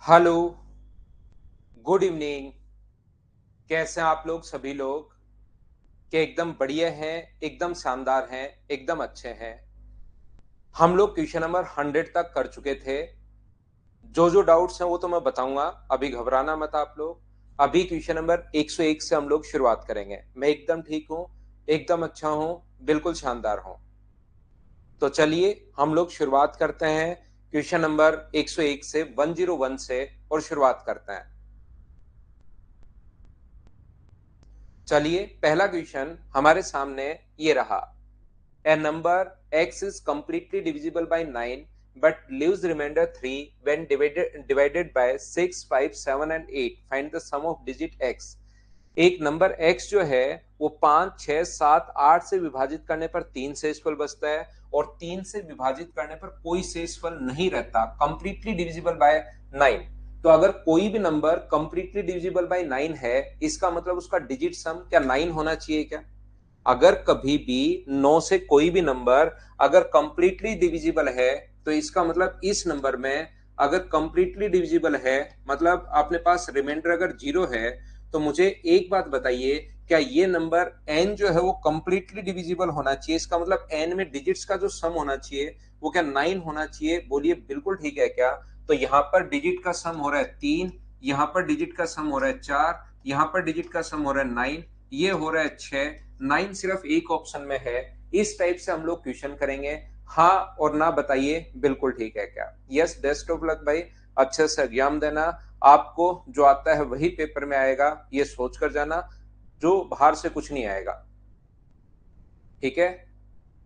Hello, good evening. कैसे हैं आप लोग सभी लोग? क्या एकदम बढ़िया हैं, एकदम शानदार हैं, एकदम अच्छे हैं? हम लोग क्वेश्चन नंबर 100 तक कर चुके थे। जो डाउट्स हैं वो तो मैं बताऊंगा, अभी घबराना मत आप लोग। अभी क्वेश्चन नंबर 101 से हम लोग शुरुआत करेंगे। मैं एकदम ठीक हूँ, एकदम अच्छा हूँ, बिल्कुल शानदार हूँ। तो चलिए हम लोग शुरुआत करते हैं क्वेश्चन नंबर 101 से 101 से, और शुरुआत करते हैं। चलिए पहला क्वेश्चन हमारे सामने ये रहा। A number x is completely divisible by 9 but leaves remainder 3 when divided by 6, 5, 7 and 8. Find the sum of digit x. एक नंबर x जो है वो 5, 6, 7, 8 से विभाजित करने पर 3 शेषफल बचता है, और 3 से विभाजित करने पर कोई शेषफल नहीं रहता। Completely divisible by 9। तो अगर कोई भी नंबर कंप्लीटली डिविजिबल बाय 9 है, इसका मतलब उसका डिजिट सम क्या 9 होना चाहिए क्या? अगर कभी भी 9 से कोई भी नंबर अगर कंप्लीटली डिविजिबल है, तो इसका मतलब इस नंबर में अगर कंप्लीटली डिविजिबल है, मतलब अपने पास रिमाइंडर अगर 0 है, तो मुझे एक बात बताइए, क्या ये नंबर n जो है वो कंप्लीटली डिविजिबल होना चाहिए? इसका मतलब n में डिजिट्स का जो सम होना चाहिए वो क्या 9 होना चाहिए? बोलिए बिल्कुल ठीक है क्या? तो यहाँ पर डिजिट का सम हो रहा है 3, यहाँ पर डिजिट का सम हो रहा है 4, यहाँ पर डिजिट का सम हो रहा है 9, ये हो रहा है 6, 9 सिर्फ एक ऑप्शन में है। इस टाइप से हम लोग क्वेश्चन करेंगे। हाँ और ना बताइए बिल्कुल ठीक है क्या? यस, बेस्ट ऑफ लक भाई। अच्छे से एग्जाम देना, आपको जो आता है वही पेपर में आएगा, ये सोच कर जाना, जो बाहर से कुछ नहीं आएगा। ठीक है,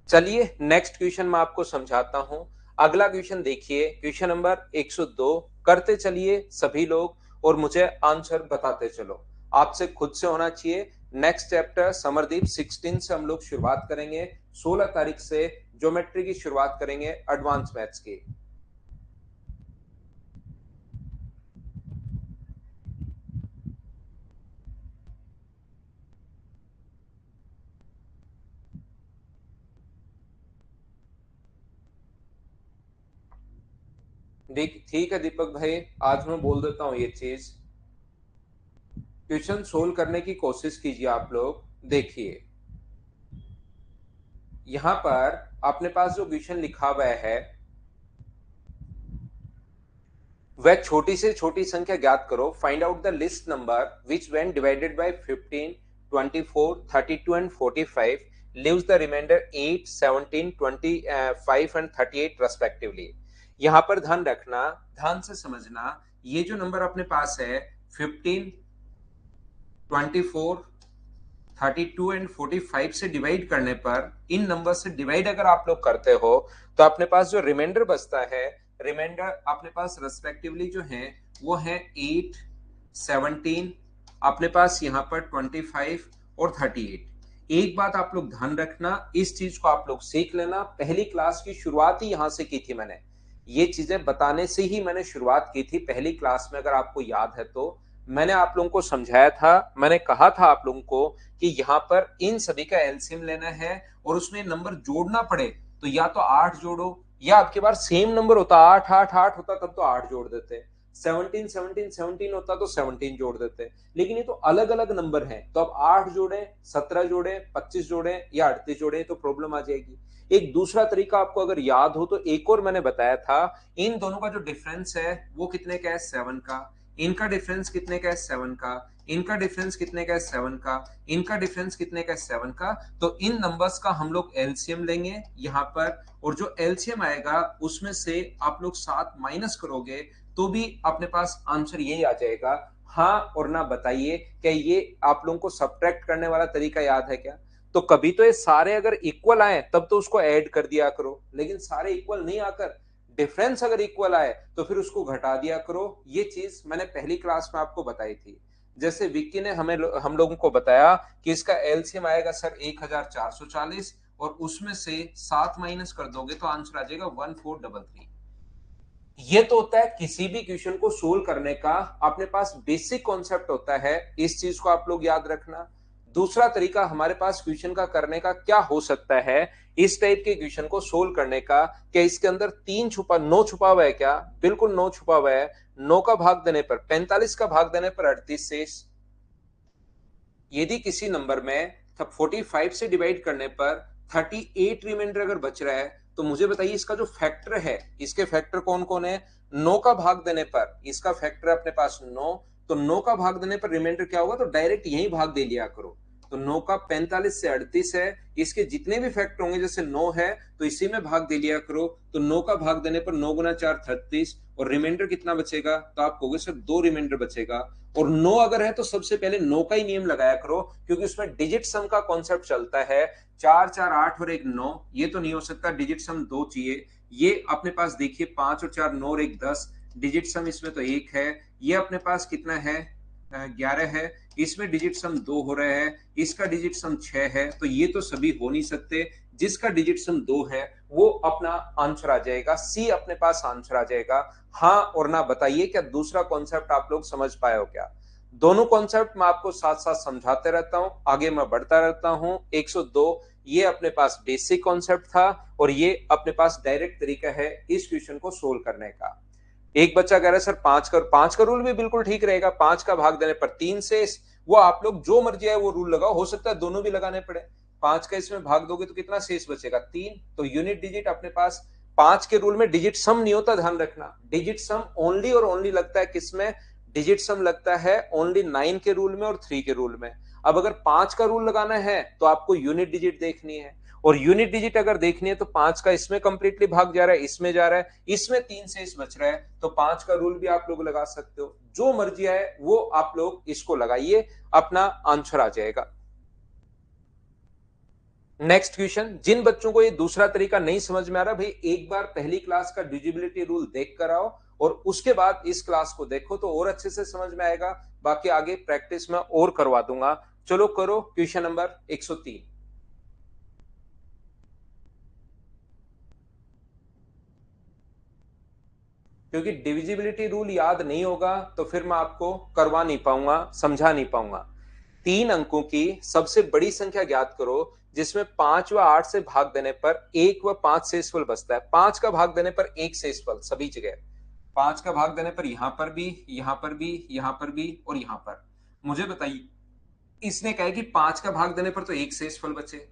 चलिए नेक्स्ट क्वेश्चन मैं आपको समझाता हूं। अगला क्वेश्चन देखिए, क्वेश्चन नंबर 102। करते चलिए सभी लोग, और मुझे आंसर बताते चलो। आपसे खुद से होना चाहिए। नेक्स्ट चैप्टर समरदीप 16 से हम लोग शुरुआत करेंगे। 16 तारीख से ज्योमेट्री की शुरुआत करेंगे, एडवांस मैथ्स की। ठीक है दीपक भाई, आज मैं बोल देता हूँ ये चीज। क्वेश्चन सोल्व करने की कोशिश कीजिए आप लोग। देखिए यहां पर अपने पास जो क्वेश्चन लिखा हुआ है, वह छोटी से छोटी संख्या ज्ञात करो। Find out the least number which when divided by 15, 24, 32 and 45 leaves the remainder 8, 17, 25 and 38 respectively. यहां पर ध्यान रखना, ध्यान से समझना। ये जो नंबर अपने पास है 15, 24, 32 एंड 45 से डिवाइड करने पर, इन नंबर से डिवाइड अगर आप लोग करते हो, तो अपने पास जो रिमाइंडर बचता है, रिमाइंडर अपने पास रेस्पेक्टिवली जो है वो है 8, 17, अपने पास यहाँ पर 25 और 38। एक बात आप लोग ध्यान रखना, इस चीज को आप लोग सीख लेना। पहली क्लास की शुरुआत ही यहां से की थी मैंने, ये चीजें बताने से ही मैंने शुरुआत की थी पहली क्लास में, अगर आपको याद है तो। मैंने आप लोगों को समझाया था, मैंने कहा था आप लोगों को कि यहाँ पर इन सभी का एलसीएम लेना है, और उसमें नंबर जोड़ना पड़े तो या तो 8 जोड़ो, या आपके पास सेम नंबर होता 8 8 8 होता तब तो 8 जोड़ देते, 17 17 17 होता तो 17 जोड़ देते। लेकिन ये तो अलग अलग नंबर हैं, तो अब 8 जोड़े, 17 जोड़े, 25 जोड़े या 38 जोड़े तो प्रॉब्लम आ जाएगी। एक दूसरा तरीका आपको अगर याद हो तो एक और मैंने बताया था, इन दोनों का जो डिफरेंस है वो कितने का है? 7 का। इनका डिफरेंस कितने का है? 7 का। इनका डिफरेंस कितने का है? 7 का। इनका डिफरेंस कितने का है? 7 का। तो इन नंबर्स का हम लोग एलसीएम लेंगे यहाँ पर, और जो एलसीएम आएगा उसमें से आप लोग 7 माइनस करोगे तो भी अपने पास आंसर यही आ जाएगा। हाँ और ना बताइए, क्या ये आप लोगों को सब्ट्रैक्ट करने वाला तरीका याद है क्या? तो कभी तो ये सारे अगर इक्वल आए तब तो उसको ऐड कर दिया करो, लेकिन सारे इक्वल नहीं आकर डिफरेंस अगर इक्वल आए तो फिर उसको घटा दिया करो। ये चीज मैंने पहली क्लास में आपको बताई थी। जैसे विक्की ने हम लोगों को बताया कि इसका एलसीएम आएगा सर 1440, और उसमें से 7 माइनस कर दोगे तो आंसर आ जाएगा 1433। ये तो होता है किसी भी क्वेश्चन को सोल्व करने का अपने पास बेसिक कॉन्सेप्ट होता है, इस चीज को आप लोग याद रखना। दूसरा तरीका हमारे पास क्वेश्चन का करने का क्या हो सकता है इस टाइप के क्वेश्चन को सोल्व करने का? क्या इसके अंदर नौ छुपा हुआ है क्या? बिल्कुल नौ छुपा हुआ है। नौ का भाग देने पर 45 का भाग देने पर 38 शेष। यदि किसी नंबर में 45 से डिवाइड करने पर 38 रिमाइंडर अगर बच रहा है तो मुझे बताइए इसका जो फैक्टर है, इसके फैक्टर कौन कौन है? 9 का भाग देने पर इसका फैक्टर अपने पास 9, तो 9 का भाग देने पर रिमाइंडर क्या होगा? तो डायरेक्ट यही भाग दे लिया करो। तो 9 का 45 से 38 है, इसके जितने भी फैक्टर होंगे, जैसे 9 है तो इसी में भाग दे लिया करो। तो 9 का भाग देने पर 9 गुना 4 36, और रिमाइंडर कितना बचेगा? तो आप कहोगे सर 2 रिमाइंडर बचेगा। और 9 अगर है तो सबसे पहले 9 का ही नियम लगाया करो, क्योंकि उसमें डिजिट सम का कॉन्सेप्ट चलता है। 4 4 8 और 1 9, ये तो नहीं हो सकता, डिजिट सम 2 चाहिए। ये अपने पास देखिए 5 और 4 9 और 1 10, डिजिट सम इसमें तो 1 है। ये अपने पास कितना है? 11 है। इसमें डिजिट सम 2 हो रहा है, इसका डिजिट सम 6 है, तो ये तो सभी हो नहीं सकते। जिसका डिजिट सम 2 है वो अपना आंसर आ जाएगा, सी अपने पास आंसर आ जाएगा। हाँ और ना बताइए, क्या दूसरा कॉन्सेप्ट आप लोग समझ पाए हो क्या? दोनों कॉन्सेप्ट मैं आपको साथ साथ समझाते रहता हूं, आगे मैं बढ़ता रहता हूं। 102 ये अपने पास बेसिक कॉन्सेप्ट था, और ये अपने पास डायरेक्ट तरीका है इस क्वेश्चन को सोल्व करने का। एक बच्चा कह रहा है सर पांच का रूल भी बिल्कुल ठीक रहेगा, 5 का भाग देने पर 3 से, वो आप लोग जो मर्जी है वो रूल लगाओ, हो सकता है दोनों भी लगाने पड़े। 5 का इसमें भाग दोगे तो कितना शेष बचेगा? 3। तो यूनिट डिजिट अपने पास 5 के रूल में डिजिट सम नहीं होता, ध्यान रखना। डिजिट सम ओनली और ओनली लगता है किसमें? डिजिट सम लगता है ओनली 9 के रूल में और 3 के रूल में। अब अगर 5 का रूल लगाना है तो आपको यूनिट डिजिट देखनी है, और यूनिट डिजिट अगर देखनी है तो 5 का इसमें कंप्लीटली भाग जा रहा है, इसमें जा रहा है, इसमें 3 से इस बच रहा है, तो 5 का रूल भी आप लोग लगा सकते हो। जो मर्जी है वो आप लोग इसको लगाइए, अपना आंसर आ जाएगा। नेक्स्ट क्वेश्चन, जिन बच्चों को ये दूसरा तरीका नहीं समझ में आ रहा, भाई एक बार पहली क्लास का डिविजिबिलिटी रूल देख कर आओ और उसके बाद इस क्लास को देखो तो और अच्छे से समझ में आएगा। बाकी आगे प्रैक्टिस में और करवा दूंगा। चलो करो क्वेश्चन नंबर 103। क्योंकि डिविजिबिलिटी रूल याद नहीं होगा तो फिर मैं आपको करवा नहीं पाऊंगा, समझा नहीं पाऊंगा। 3 अंकों की सबसे बड़ी संख्या ज्ञात करो जिसमें 5 व 8 से भाग देने पर 1 व 5 शेषफल बचता है। 5 का भाग देने पर 1 शेषफल सभी जगह, 5 का भाग देने पर यहां पर भी, यहां पर भी, यहां पर भी और यहां पर। मुझे बताइए, इसने कहा कि 5 का भाग देने पर तो 1 शेषफल बचे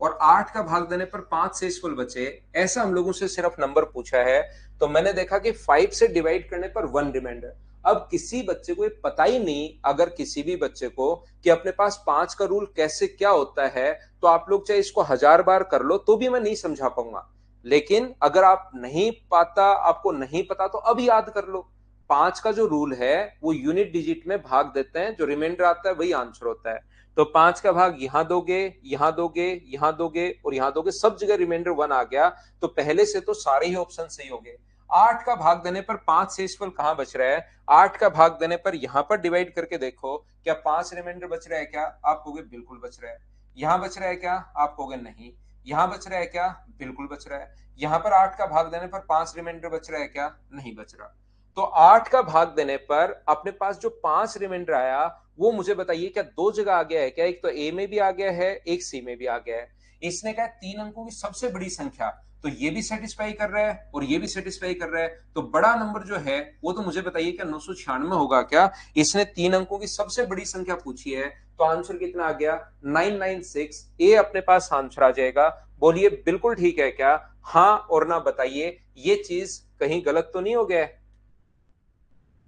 और 8 का भाग देने पर 5 शेषफल बचे, ऐसा हम लोगों से सिर्फ नंबर पूछा है। तो मैंने देखा कि 5 से डिवाइड करने पर 1 रिमाइंडर। अब किसी बच्चे को ये पता ही नहीं, अगर किसी भी बच्चे को, कि अपने पास 5 का रूल कैसे क्या होता है, तो आप लोग चाहे इसको 1000 बार कर लो तो भी मैं नहीं समझा पाऊंगा। लेकिन अगर आप नहीं पाता, आपको नहीं पता, तो अब याद कर लो। 5 का जो रूल है वो यूनिट डिजिट में भाग देते हैं, जो रिमाइंडर आता है वही आंसर होता है। तो 5 का भाग यहां दोगे, यहां दोगे, यहां दोगे और यहां दोगे, सब जगह रिमाइंडर 1 आ गया, तो पहले से तो सारे ही ऑप्शन सही हो गए। 8 का भाग देने पर 5 शेषफल कहां बच रहा है? 8 का भाग देने पर यहां पर डिवाइड करके देखो, क्या 5 रिमाइंडर बच रहा है क्या? आप कहोगे बिल्कुल बच रहा है। यहां बच रहा है क्या? आप कहोगे नहीं। यहां बच रहा है क्या? बिल्कुल बच रहा है। यहां पर 8 का भाग देने पर 5 रिमाइंडर बच रहा है क्या? नहीं बच रहा। तो 8 का भाग देने पर अपने पास जो 5 रिमाइंडर आया, वो मुझे बताइए क्या दो जगह आ गया है क्या? एक तो ए में भी आ गया है, एक सी में भी आ गया है। इसने कहा 3 अंकों की सबसे बड़ी संख्या, तो ये भी सेटिस्फाई कर रहा है और ये भी सेटिस्फाई कर रहा है, तो बड़ा नंबर जो है वो तो मुझे बताइए क्या 996 होगा क्या? इसने 3 अंकों की सबसे बड़ी संख्या पूछी है, तो आंसर कितना आ गया? 996। ए अपने पास आंसर आ जाएगा। बोलिए बिल्कुल ठीक है क्या? हाँ और ना बताइए, ये चीज कहीं गलत तो नहीं हो गया?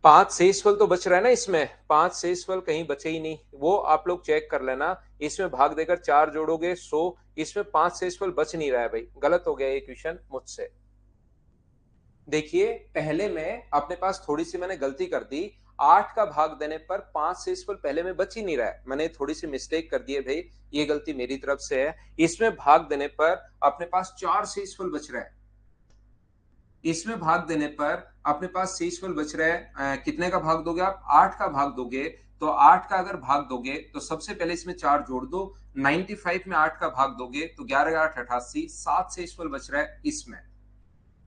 5 शेषफल तो बच रहा है ना इसमें, 5 शेषफल कहीं बचे ही नहीं, वो आप लोग चेक कर लेना। इसमें भाग देकर 4 जोड़ोगे 100, इसमें 5 शेषफल बच नहीं रहा है भाई, गलत हो गया ये क्वेश्चन मुझसे। देखिए पहले में अपने पास थोड़ी सी मैंने गलती कर दी, 8 का भाग देने पर 5 शेषफल पहले में बच ही नहीं रहा है, मैंने थोड़ी सी मिस्टेक कर दी है भाई, ये गलती मेरी तरफ से है। इसमें भाग देने पर अपने पास 4 शेषफल बच रहा है, इसमें भाग देने पर अपने पास शेषफल बच रहा है, कितने का भाग दोगे आप? 8 का भाग दोगे। तो 8 का अगर भाग दोगे तो सबसे पहले इसमें 4 जोड़ दो, 95 में 8 का भाग दोगे तो 11 8 88, 7 शेषफल बच रहा है इसमें।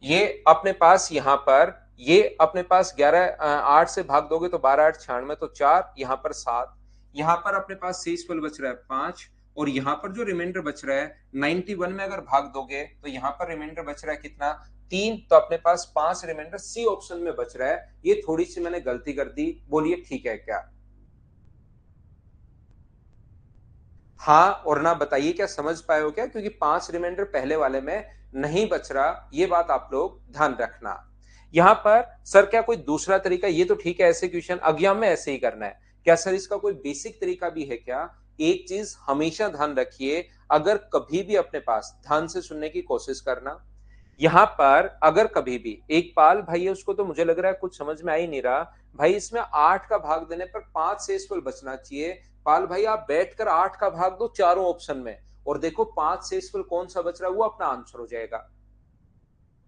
ये अपने पास यहां पर, ये अपने पास 11 8 से भाग दोगे तो 12 8 96, तो 4 यहां पर 7, यहाँ पर अपने पास शेषफल बच रहा है 5, और यहाँ पर जो रिमाइंडर बच रहा है 91 में अगर भाग दोगे तो यहाँ पर रिमाइंडर बच रहा है कितना, 3। तो अपने पास 5 रिमाइंडर सी ऑप्शन में बच रहा है। ये थोड़ी सी मैंने गलती कर दी, बोलिए ठीक है क्या? हाँ और ना बताइए क्या समझ पाए हो क्या, क्योंकि 5 रिमाइंडर पहले वाले में नहीं बच रहा, ये बात आप लोग ध्यान रखना। यहां पर सर क्या कोई दूसरा तरीका, ये तो ठीक है ऐसे क्वेश्चन एग्जाम में ऐसे ही करना है, क्या सर इसका कोई बेसिक तरीका भी है क्या? एक चीज हमेशा ध्यान रखिए, अगर कभी भी अपने पास, ध्यान से सुनने की कोशिश करना, यहां पर अगर कभी भी एक पाल भाई है, उसको तो मुझे लग रहा है कुछ समझ में आ ही नहीं रहा भाई, इसमें 8 का भाग देने पर 5 शेषफल बचना चाहिए। पाल भाई आप बैठकर 8 का भाग दो चारों ऑप्शन में, और देखो 5 शेषफल कौन सा बच रहा है, वो अपना आंसर हो जाएगा।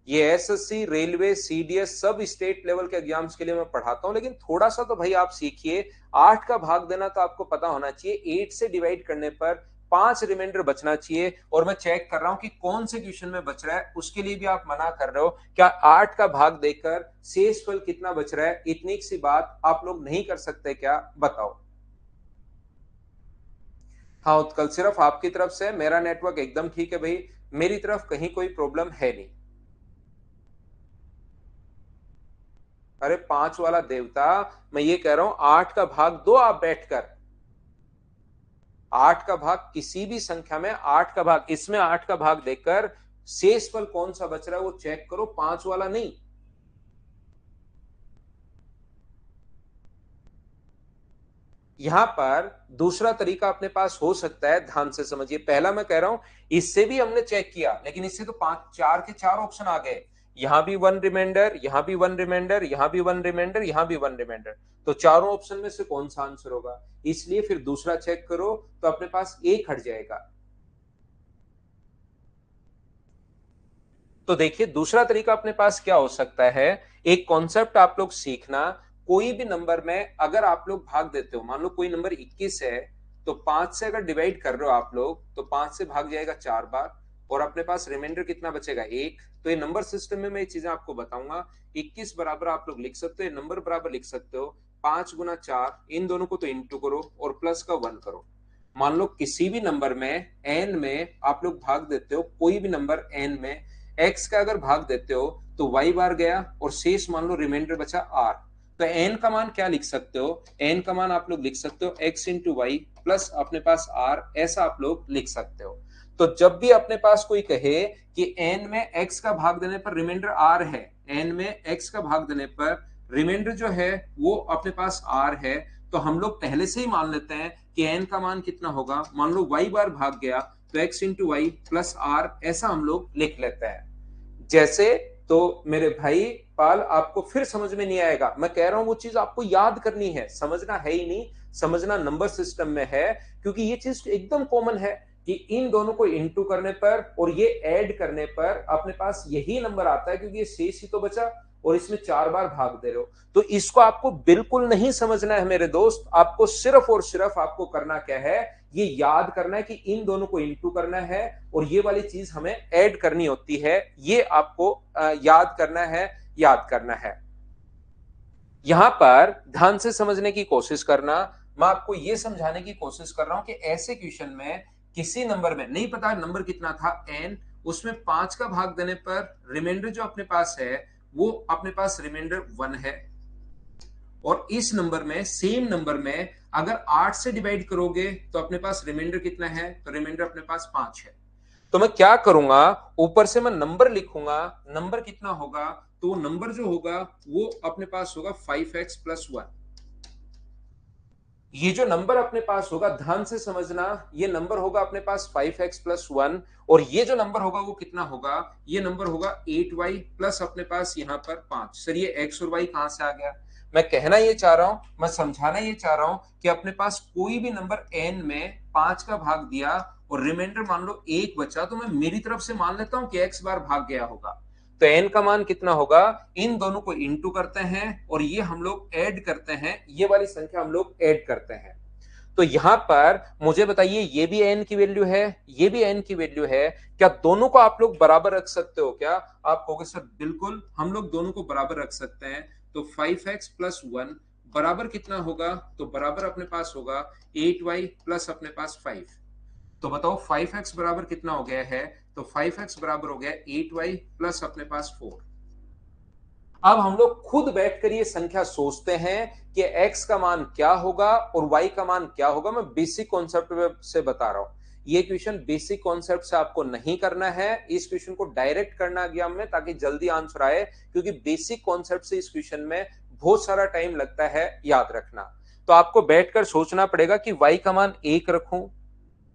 ये एसएससी, रेलवे, सीडीएस सब स्टेट लेवल के एग्जाम्स के लिए मैं पढ़ाता हूं, लेकिन थोड़ा सा तो भाई आप सीखिए। 8 का भाग देना तो आपको पता होना चाहिए, 8 से डिवाइड करने पर 5 रिमाइंडर बचना चाहिए। और मैं चेक कर रहा हूं कि कौन से क्वेश्चन में बच रहा है, उसके लिए भी आप मना कर रहे हो। क्या 8 का भाग देकर शेषफल कितना बच रहा है, इतनी सी बात आप लोग नहीं कर सकते क्या, बताओ? हाँ उत्कल, सिर्फ आपकी तरफ से, मेरा नेटवर्क एकदम ठीक है भाई, मेरी तरफ कहीं कोई प्रॉब्लम है नहीं। अरे 5 वाला देवता, मैं ये कह रहा हूं 8 का भाग दो आप बैठकर, 8 का भाग किसी भी संख्या में, 8 का भाग, इसमें 8 का भाग देकर शेषफल कौन सा बच रहा है वो चेक करो, 5 वाला नहीं। यहां पर दूसरा तरीका अपने पास हो सकता है, ध्यान से समझिए। पहला मैं कह रहा हूं इससे भी हमने चेक किया, लेकिन इससे तो 5 4 के 4 ऑप्शन आ गए, यहां भी 1 रिमाइंडर, यहां भी 1 रिमाइंडर, यहां भी 1 रिमाइंडर, यहां भी 1 रिमाइंडर, तो चारों ऑप्शन में से कौन सा आंसर होगा? इसलिए फिर दूसरा चेक करो तो अपने पास एक हट जाएगा। तो देखिए दूसरा तरीका अपने पास क्या हो सकता है, एक कॉन्सेप्ट आप लोग सीखना, कोई भी नंबर में अगर आप लोग भाग देते हो, मान लो कोई नंबर 21 है, तो 5 से अगर डिवाइड कर रहे हो आप लोग, तो 5 से भाग जाएगा 4 बार, और अपने पास रिमाइंडर कितना बचेगा, 1। तो ये नंबर सिस्टम में मैं ये चीजें आपको बताऊंगा। 21 बराबर आप लोग लिख सकते हो, नंबर बराबर लिख सकते हो 5 गुना 4, इन दोनों को तो इंटू करो और प्लस का 1 करो। मान लो किसी भी नंबर में एन में आप लोग भाग देते हो, कोई भी नंबर एन में एक्स का अगर भाग देते हो तो वाई बार गया, और शेष मान लो रिमाइंडर बचा आर। तो एन का मान क्या लिख सकते हो, एन का मान आप लोग लिख सकते हो एक्स इंटू वाई प्लस अपने पास आर, ऐसा आप लोग लिख सकते हो। तो जब भी अपने पास कोई कहे कि एन में एक्स का भाग देने पर रिमाइंडर आर है, एन में एक्स का भाग देने पर रिमाइंडर जो है वो अपने पास आर है, तो हम लोग पहले से ही मान लेते हैं कि एन का मान कितना होगा, मान लो वाई बार भाग गया तो X into Y plus R, ऐसा हम लोग लिख लेते हैं। जैसे, तो मेरे भाई पाल आपको फिर समझ में नहीं आएगा, मैं कह रहा हूं वो चीज आपको याद करनी है, समझना है ही नहीं, समझना नंबर सिस्टम में है, क्योंकि ये चीज एकदम कॉमन है कि इन दोनों को इंटू करने पर और ये ऐड करने पर अपने पास यही नंबर आता है, क्योंकि ये शेष ही तो बचा और इसमें 4 बार भाग दे रहे हो। तो इसको आपको बिल्कुल नहीं समझना है मेरे दोस्त, आपको सिर्फ और सिर्फ आपको करना क्या है, ये याद करना है कि इन दोनों को इंटू करना है और ये वाली चीज हमें ऐड करनी होती है, ये आपको याद करना है, याद करना है। यहां पर ध्यान से समझने की कोशिश करना, मैं आपको यह समझाने की कोशिश कर रहा हूं कि ऐसे क्वेश्चन में किसी नंबर में नहीं पता नंबर कितना था एन, उसमें 5 का भाग देने पर रिमाइंडर जो अपने पास है वो अपने पास रिमाइंडर 1 है, और इस नंबर में, सेम नंबर में अगर 8 से डिवाइड करोगे तो अपने पास रिमाइंडर कितना है, तो रिमाइंडर अपने पास 5 है। तो मैं क्या करूंगा, ऊपर से मैं नंबर लिखूंगा, नंबर कितना होगा, तो नंबर जो होगा वो अपने पास होगा 5x प्लस 1। ये जो नंबर अपने पास होगा, ध्यान से समझना, ये नंबर होगा अपने पास 5x प्लस 1, और ये जो नंबर होगा वो कितना होगा, ये नंबर होगा 8y प्लस अपने पास यहां पर 5। सर ये x और y कहां से आ गया, मैं कहना ये चाह रहा हूं, मैं समझाना ये चाह रहा हूं कि अपने पास कोई भी नंबर n में 5 का भाग दिया और रिमाइंडर मान लो 1 बचा, तो मैं मेरी तरफ से मान लेता हूं कि x बार भाग गया होगा। तो n का मान कितना होगा, इन दोनों को इंटू करते हैं और ये हम लोग ऐड करते हैं, ये वाली संख्या हम लोग ऐड करते हैं। तो यहां पर मुझे बताइए, ये भी n की वैल्यू है, ये भी n की वैल्यू है, क्या दोनों को आप लोग बराबर रख सकते हो क्या? आप कहोगे सर बिल्कुल हम लोग दोनों को बराबर रख सकते हैं। तो 5x प्लस 1 बराबर कितना होगा, तो बराबर अपने पास होगा 8y प्लस अपने पास 5। तो बताओ 5x बराबर कितना हो गया है, तो 5x बराबर हो गया 8y प्लस अपने पास 4। अब हम लोग खुद बैठकर ये संख्या सोचते हैं कि x का मान क्या होगा और y का मान क्या होगा। मैं बेसिक कॉन्सेप्ट से बता रहा हूं, ये क्वेश्चन बेसिक कॉन्सेप्ट से आपको नहीं करना है, इस क्वेश्चन को डायरेक्ट करना एग्जाम में ताकि जल्दी आंसर आए, क्योंकि बेसिक कॉन्सेप्ट से इस क्वेश्चन में बहुत सारा टाइम लगता है याद रखना। तो आपको बैठकर सोचना पड़ेगा कि y का मान 1 रखूं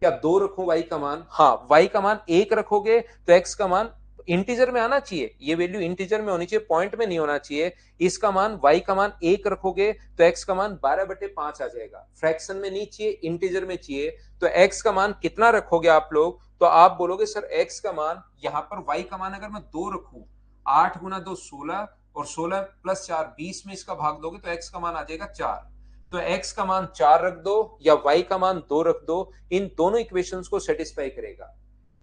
या 2 रखूं। y का मान, हाँ y का मान 1 रखोगे तो x का मान इंटीजर में आना चाहिए, ये वैल्यू इंटीजर में होनी चाहिए, पॉइंट में नहीं होना चाहिए। इसका मान y का मान 1 रखोगे तो x का मान 12/5 आ जाएगा, फ्रैक्शन में नहीं चाहिए, इंटीजर में चाहिए। तो x का मान कितना रखोगे आप लोग, तो आप बोलोगे सर x का मान, यहां पर y का मान अगर मैं 2 रखूं, 8 गुना 2 16 और 16 प्लस 4 20 में इसका भाग दोगे तो x का मान आ जाएगा 4। तो x का मान 4 रख दो या y का मान 2 रख दो, इन दोनों इक्वेशंस को सेटिस्फाई करेगा।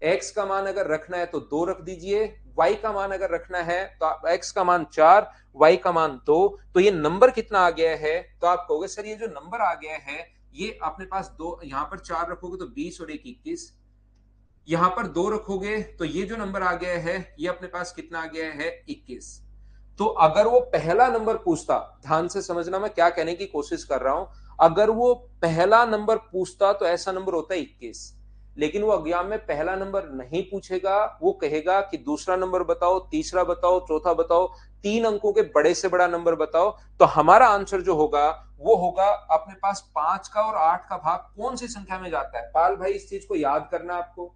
x का मान अगर रखना है तो 2 रख दीजिए, y का मान अगर रखना है तो x का मान 4, y का मान 2। तो ये नंबर कितना आ गया है, तो आप कहोगे सर ये जो नंबर आ गया है ये अपने पास दो, यहां पर 4 रखोगे तो 20 और 1 21, यहां पर 2 रखोगे तो ये जो नंबर आ गया है ये अपने पास कितना आ गया है 21। तो अगर वो पहला नंबर पूछता, ध्यान से समझना मैं क्या कहने की कोशिश कर रहा हूं, अगर वो पहला नंबर पूछता तो ऐसा नंबर होता है 21, लेकिन वो एग्जाम में पहला नंबर नहीं पूछेगा, वो कहेगा कि दूसरा नंबर बताओ, तीसरा बताओ, चौथा बताओ, 3 अंकों के बड़े से बड़ा नंबर बताओ। तो हमारा आंसर जो होगा वो होगा अपने पास 5 का और 8 का भाग कौन सी संख्या में जाता है। पाल भाई इस चीज को याद करना आपको,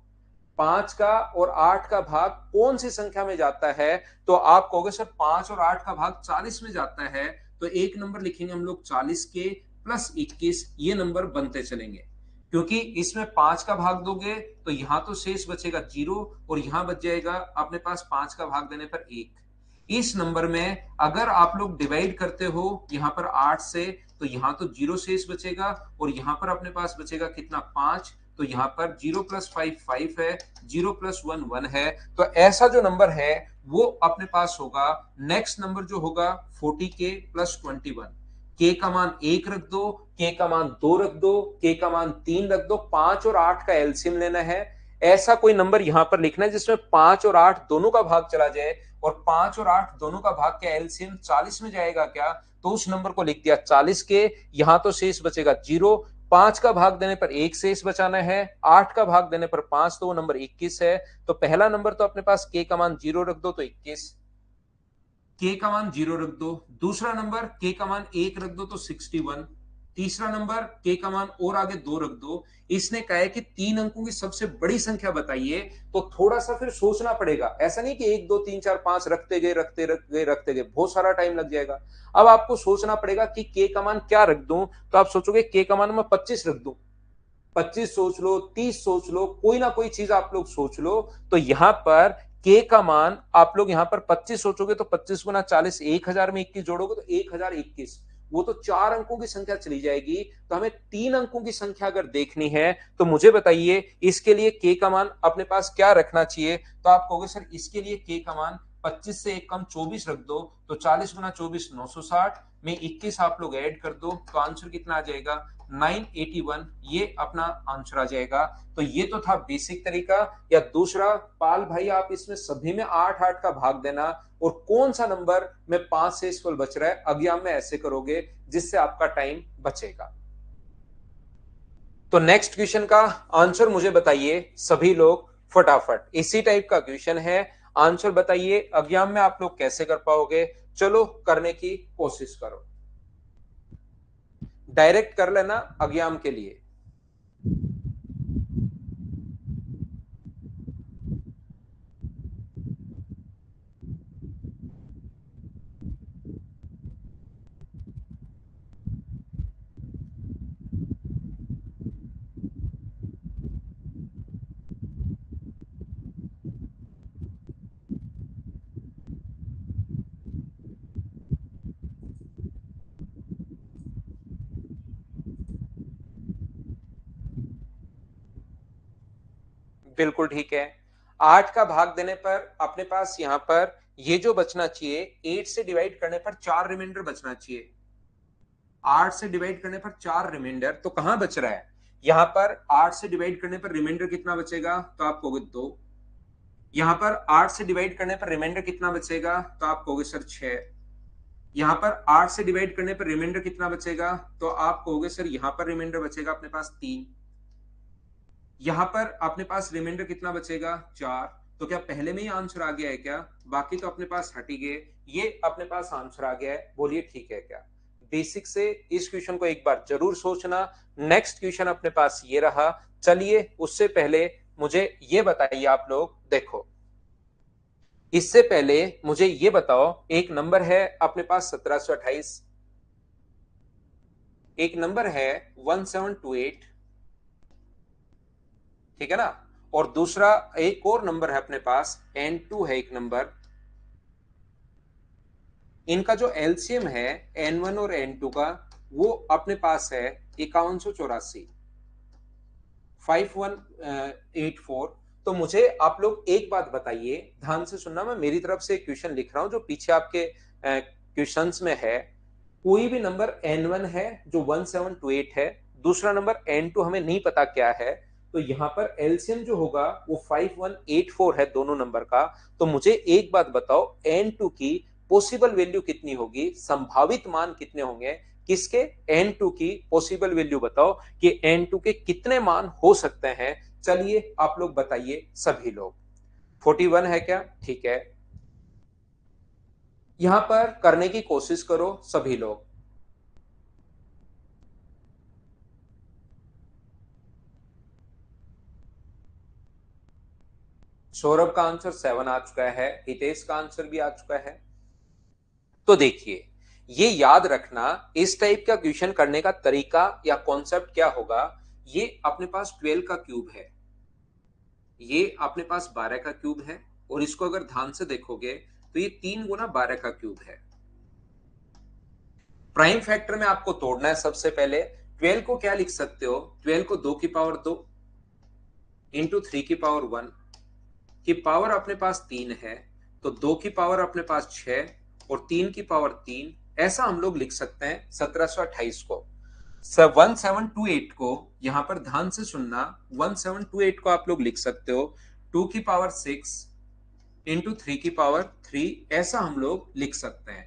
5 का और 8 का भाग कौन सी संख्या में जाता है, तो आप कहोगे सर 5 और 8 का भाग 40 में जाता है। तो एक नंबर लिखेंगे हम लोग 40 के प्लस 21, ये नंबर बनते चलेंगे, क्योंकि इसमें 5 का भाग दोगे तो यहां तो शेष बचेगा 0 और यहां बच जाएगा अपने पास 5 का भाग देने पर 1। इस नंबर में अगर आप लोग डिवाइड करते हो यहां पर 8 से, तो यहां तो 0 शेष बचेगा और यहां पर अपने पास बचेगा कितना 5। तो यहाँ पर 0 प्लस 5 5 है, 0 प्लस 1 1 है। तो ऐसा जो नंबर है वो अपने पास होगा। नेक्स्ट नंबर जो होगा 40 के प्लस 21, के का मान 1 रख दो, के का मान 2 रख दो, के का मान 3 रख दो, 5 और 8 का एलसीएम लेना है। ऐसा कोई नंबर यहां पर लिखना है जिसमें 5 और 8 दोनों का भाग चला जाए, और 5 और 8 दोनों का भाग क्या एलसीएम 40 में जाएगा क्या, तो उस नंबर को लिख दिया 40 के, यहां तो शेष बचेगा 0, 5 का भाग देने पर 1 शेष बचाना है, 8 का भाग देने पर 5, तो वो नंबर 21 है। तो पहला नंबर तो अपने पास के का मान 0 रख दो तो 21, के का मान 0 रख दो। दूसरा नंबर के का मान 1 रख दो तो 61। तीसरा नंबर के का मान और आगे 2 रख दो। इसने कहा है कि 3 अंकों की सबसे बड़ी संख्या बताइए, तो थोड़ा सा फिर सोचना पड़ेगा, ऐसा नहीं कि 1 2 3 4 5 रखते गए रखते गए, बहुत सारा टाइम लग जाएगा। अब आपको सोचना पड़ेगा कि के का मान क्या रख दूं, तो आप सोचोगे के का मान मैं 25 रख दूं, 25 सोच लो, 30 सोच लो, कोई ना कोई चीज आप लोग सोच लो। तो यहां पर के का मान आप लोग यहां पर 25 सोचोगे तो 25 गुना 40, 1000 में 21 जोड़ोगे तो 1021, वो तो 4 अंकों की संख्या चली जाएगी। तो हमें 3 अंकों की संख्या अगर देखनी है तो मुझे बताइए इसके लिए के का मान अपने पास क्या रखना चाहिए। तो आप कहोगे सर इसके लिए के का मान 25 से एक कम 24 रख दो, तो 40 गुना 24 960 में 21 आप लोग ऐड कर दो, तो आंसर कितना आ जाएगा 981, ये अपना आंसर आ जाएगा। तो ये तो था बेसिक तरीका। या दूसरा, पाल भाई आप इसमें सभी में 8 8 का भाग देना, और कौन सा नंबर में 5 से फल बच रहा है अज्ञान में ऐसे करोगे जिससे आपका टाइम बचेगा। तो नेक्स्ट क्वेश्चन का आंसर मुझे बताइए सभी लोग फटाफट, इसी टाइप का क्वेश्चन है, आंसर बताइए अज्ञान में आप लोग कैसे कर पाओगे। चलो करने की कोशिश करो, डायरेक्ट कर लेना अज्ञान के लिए। बिल्कुल ठीक है। 8 का भाग देने पर अपने पास यहां पर ये जो बचना चाहिए, 8 से डिवाइड करने पर 4 रिमाइंडर बचना चाहिए। 8 से डिवाइड करने पर 4 रिमाइंडर, तो कहां बच रहा है? यहां पर 8 से डिवाइड करने पर रिमाइंडर कितना बचेगा? तो आप कहोगे 2। यहां पर 8 से डिवाइड करने पर रिमाइंडर कितना बचेगा? तो आप कहोगे सर 6। यहां पर 8 से डिवाइड करने पर रिमाइंडर कितना बचेगा? तो आप कहोगे सर यहां पर रिमाइंडर बचेगा अपने पास 3। यहां पर अपने पास रिमाइंडर कितना बचेगा? 4। तो क्या पहले में ही आंसर आ गया है क्या? बाकी तो अपने पास हट ही गए, ये अपने पास आंसर आ गया है। बोलिए ठीक है क्या? बेसिक से इस क्वेश्चन को एक बार जरूर सोचना। नेक्स्ट क्वेश्चन अपने पास ये रहा। चलिए उससे पहले मुझे ये बताइए आप लोग, देखो इससे पहले मुझे ये बताओ, एक नंबर है अपने पास 1728, एक नंबर है 1728, ठीक है ना, और दूसरा एक और नंबर है अपने पास N2 है एक नंबर। इनका जो एलसीएम है N1 और N2 का, वो अपने पास है 5184, 5184। तो मुझे आप लोग एक बात बताइए, ध्यान से सुनना, मैं मेरी तरफ से क्वेश्चन लिख रहा हूं जो पीछे आपके क्वेश्चंस में है। कोई भी नंबर N1 है जो 1728 है, दूसरा नंबर N2 हमें नहीं पता क्या है, तो यहां पर एलसीएम जो होगा वो 5184 है दोनों नंबर का। तो मुझे एक बात बताओ, N2 की पॉसिबल वैल्यू कितनी होगी, संभावित मान कितने होंगे किसके? N2 की पॉसिबल वैल्यू बताओ कि N2 के कितने मान हो सकते हैं। चलिए आप लोग बताइए सभी लोग। 41 है क्या? ठीक है, यहां पर करने की कोशिश करो सभी लोग। सौरभ का आंसर 7 आ चुका है, हितेश का आंसर भी आ चुका है। तो देखिए, ये याद रखना, इस टाइप का क्वेश्चन करने का तरीका या कॉन्सेप्ट क्या होगा। ये अपने पास 12 का क्यूब है, ये अपने पास 12 का क्यूब है, और इसको अगर ध्यान से देखोगे तो ये 3 गुना 12 का क्यूब है। प्राइम फैक्टर में आपको तोड़ना है। सबसे पहले 12 को क्या लिख सकते हो? 12 को 2 की पावर 2 इंटू 3 की पावर 1 की पावर अपने पास 3 है, तो 2 की पावर अपने पास 6 और 3 की पावर 3, ऐसा हम लोग लिख सकते हैं 1728 को। 1728 को यहां पर ध्यान से सुनना, 1728 को आप लोग लिख सकते हो 2 की पावर 6 इंटू 3 की पावर 3, ऐसा हम लोग लिख सकते हैं।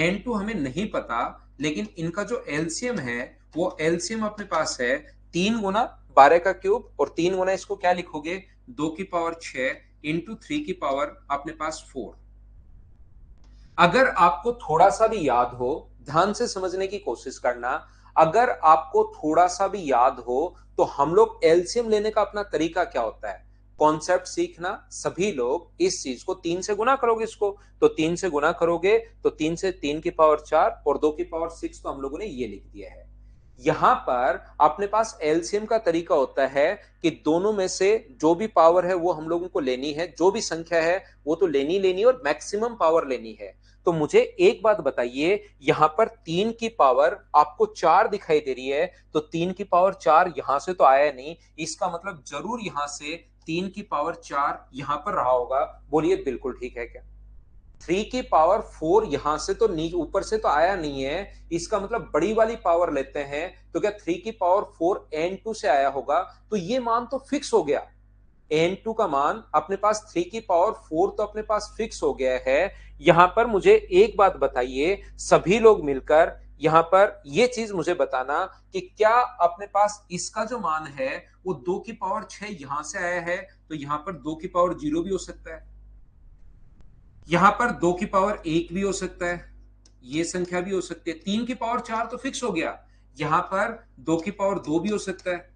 N2 हमें नहीं पता, लेकिन इनका जो एलसीएम है वो एलसीएम अपने पास है 3 गुना 12 का क्यूब, और 3 गुना इसको क्या लिखोगे? 2 की पावर 6 इंटू 3 की पावर अपने पास 4। अगर आपको थोड़ा सा भी याद हो, ध्यान से समझने की कोशिश करना, अगर आपको थोड़ा सा भी याद हो तो हम लोग एलसीएम लेने का अपना तरीका क्या होता है, कॉन्सेप्ट सीखना। सभी लोग इस चीज को 3 से गुना करोगे, इसको तो 3 से गुना करोगे तो 3 से 3 की पावर 4 और 2 की पावर 6, तो हम लोगों ने ये लिख दिया है। यहां पर अपने पास एलसीएम का तरीका होता है कि दोनों में से जो भी पावर है वो हम लोगों को लेनी है, जो भी संख्या है वो तो लेनी लेनी और मैक्सिमम पावर लेनी है। तो मुझे एक बात बताइए, यहां पर 3 की पावर आपको 4 दिखाई दे रही है, तो 3 की पावर 4 यहां से तो आया नहीं, इसका मतलब जरूर यहां से 3 की पावर 4 यहां पर रहा होगा। बोलिए बिल्कुल ठीक है क्या? 3 की पावर 4 यहां से तो नीचे ऊपर से तो आया नहीं है, इसका मतलब बड़ी वाली पावर लेते हैं, तो क्या 3 की पावर 4 N2 से आया होगा? तो ये मान तो फिक्स हो गया, N2 का मान अपने पास 3 की पावर 4 तो अपने पास फिक्स हो गया है। यहां पर मुझे एक बात बताइए सभी लोग मिलकर, यहां पर ये चीज मुझे बताना कि क्या अपने पास इसका जो मान है वो 2 की पावर 6 यहां से आया है, तो यहां पर 2 की पावर 0 भी हो सकता है, यहां पर 2 की पावर 1 भी हो सकता है, ये संख्या भी हो सकती है। 3 की पावर 4 तो फिक्स हो गया, यहां पर 2 की पावर 2 भी हो सकता है,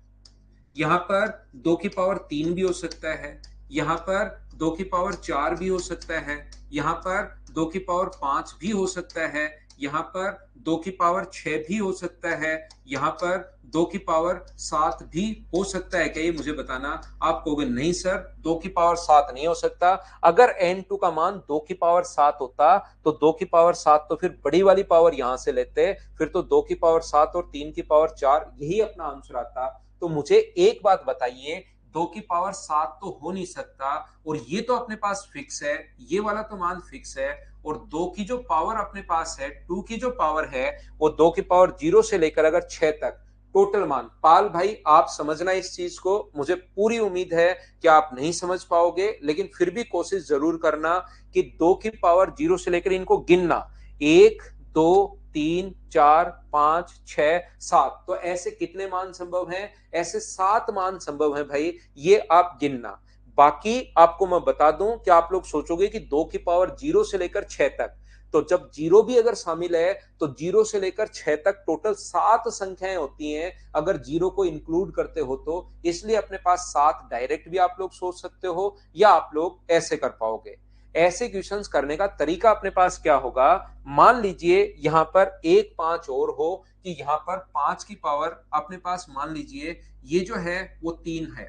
यहां पर 2 की पावर 3 भी हो सकता है, यहां पर 2 की पावर 4 भी हो सकता है, यहां पर 2 की पावर 5 भी हो सकता है, यहां पर 2 की पावर 6 भी हो सकता है, यहां पर 2 की पावर 7 भी हो सकता है। क्या ये मुझे बताना? आप कहोगे नहीं सर 2 की पावर 7 नहीं हो सकता। अगर N2 का मान 2 की पावर 7 होता तो 2 की पावर 7 तो फिर बड़ी वाली पावर यहां से लेते, फिर तो 2 की पावर 7 और 3 की पावर 4 यही अपना आंसर आता। तो मुझे एक बात बताइए, 2 की पावर 7 तो हो नहीं सकता, और ये तो अपने पास फिक्स है, ये वाला तो मान फिक्स है। और 2 की जो पावर अपने पास है, 2 की जो पावर है, वो 2 की पावर 0 से लेकर अगर 6 तक टोटल मान। पाल भाई आप समझना इस चीज को, मुझे पूरी उम्मीद है कि आप नहीं समझ पाओगे, लेकिन फिर भी कोशिश जरूर करना कि 2 की पावर 0 से लेकर इनको गिनना, 1 2 3 4 5 6 7, तो ऐसे कितने मान संभव हैं? ऐसे 7 मान संभव हैं भाई, ये आप गिनना। बाकी आपको मैं बता दूं कि आप लोग सोचोगे कि 2 की पावर 0 से लेकर 6 तक, तो जब जीरो भी अगर शामिल है तो 0 से लेकर 6 तक टोटल 7 संख्याएं होती हैं, अगर जीरो को इंक्लूड करते हो तो। इसलिए अपने पास 7 डायरेक्ट भी आप लोग सोच सकते हो, या आप लोग ऐसे कर पाओगे। ऐसे क्वेश्चंस करने का तरीका अपने पास क्या होगा, मान लीजिए यहां पर एक 5 और हो, कि यहां पर 5 की पावर अपने पास मान लीजिए ये जो है वो 3 है,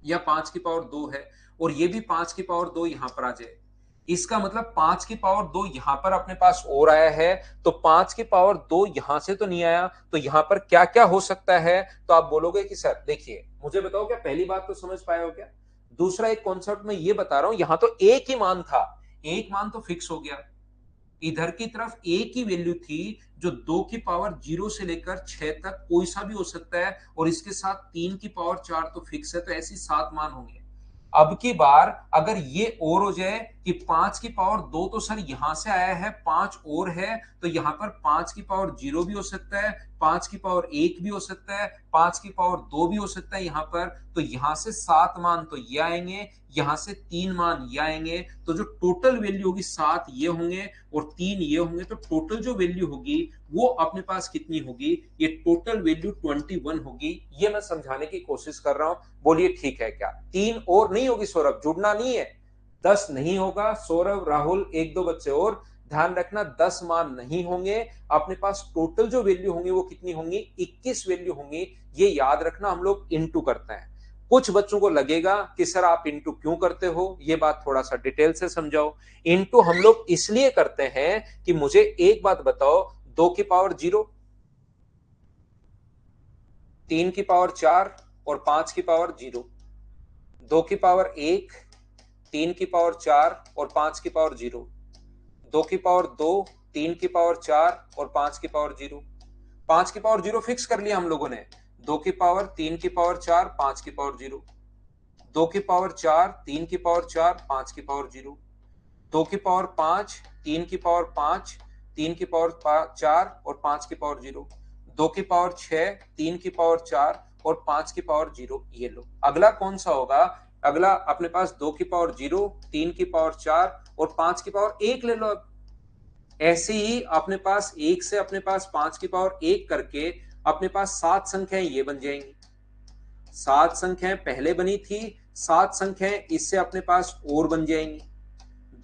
या 5 की पावर 2 है, और ये भी 5 की पावर 2 यहां पर आ जाए। इसका मतलब 5 की पावर 2 यहां पर अपने पास और आया है, तो 5 की पावर 2 यहां से तो नहीं आया, तो यहां पर क्या क्या हो सकता है? तो आप बोलोगे कि सर देखिए, मुझे बताओ क्या पहली बात तो समझ पाए हो क्या? दूसरा एक कॉन्सेप्ट में ये बता रहा हूं, यहां तो एक ही मान था, एक मान तो फिक्स हो गया। इधर की तरफ एक ही वैल्यू थी, जो 2 की पावर 0 से लेकर 6 तक कोई सा भी हो सकता है, और इसके साथ 3 की पावर 4 तो फिक्स है, तो ऐसी 7 मान होंगे। अब की बार अगर ये और हो जाए कि 5 की पावर 2 तो सर यहां से आया है, 5 और है, तो यहां पर 5 की पावर 0 भी हो सकता है, 5 की पावर 1 भी हो सकता है, 5 की पावर 2 भी हो सकता है यहां पर, तो यहां से 7 मान तो ये आएंगे, यहां से 3 मान ये आएंगे, तो जो टोटल वैल्यू होगी 7 ये होंगे और 3 ये होंगे, तो टोटल जो वैल्यू होगी वो अपने पास कितनी होगी? ये टोटल वैल्यू 21 होगी। ये मैं समझाने की कोशिश कर रहा हूं, बोलिए ठीक है क्या? 3 और नहीं होगी सौरभ, जुड़ना नहीं है। 10 नहीं होगा सौरभ, राहुल, एक दो बच्चे और ध्यान रखना, 10 मान नहीं होंगे। अपने पास टोटल जो वैल्यू होंगी वो कितनी होंगी? 21 वैल्यू होंगी। ये याद रखना, हम लोग इंटू करते हैं। कुछ बच्चों को लगेगा कि सर आप इंटू क्यों करते हो, ये बात थोड़ा सा डिटेल से समझाओ। इंटू हम लोग इसलिए करते हैं कि मुझे एक बात बताओ, 2 की पावर 0, 3 की पावर 4 और 5 की पावर 0, 2 की पावर 1, 3 की पावर 4 और 5 की पावर 0, 2 की पावर 2, 3 की पावर 4 और 5 की पावर 0। 5 की पावर 0 फिक्स कर लिया हम लोगों ने। 2 की पावर, 3 की पावर 4, 5 की पावर 0, 2 की पावर 4, 3 की पावर 4, 5 की पावर 0, 2 की पावर 5, 3 की पावर 5, 3 की पावर 4 और 5 की पावर 0, 2 की पावर 6, 3 की पावर 4 और 5 की पावर 0। ये लो, अगला कौन सा होगा? अगला अपने पास 2 की पावर 0, 3 की पावर 4 और 5 की पावर 1 ले लो। अब ऐसे ही अपने पास 1 से अपने पास 5 की पावर 1 करके अपने पास 7 संख्याएं ये बन जाएंगी। 7 संख्याएं पहले बनी थी, 7 संख्याएं इससे अपने पास और बन जाएंगी।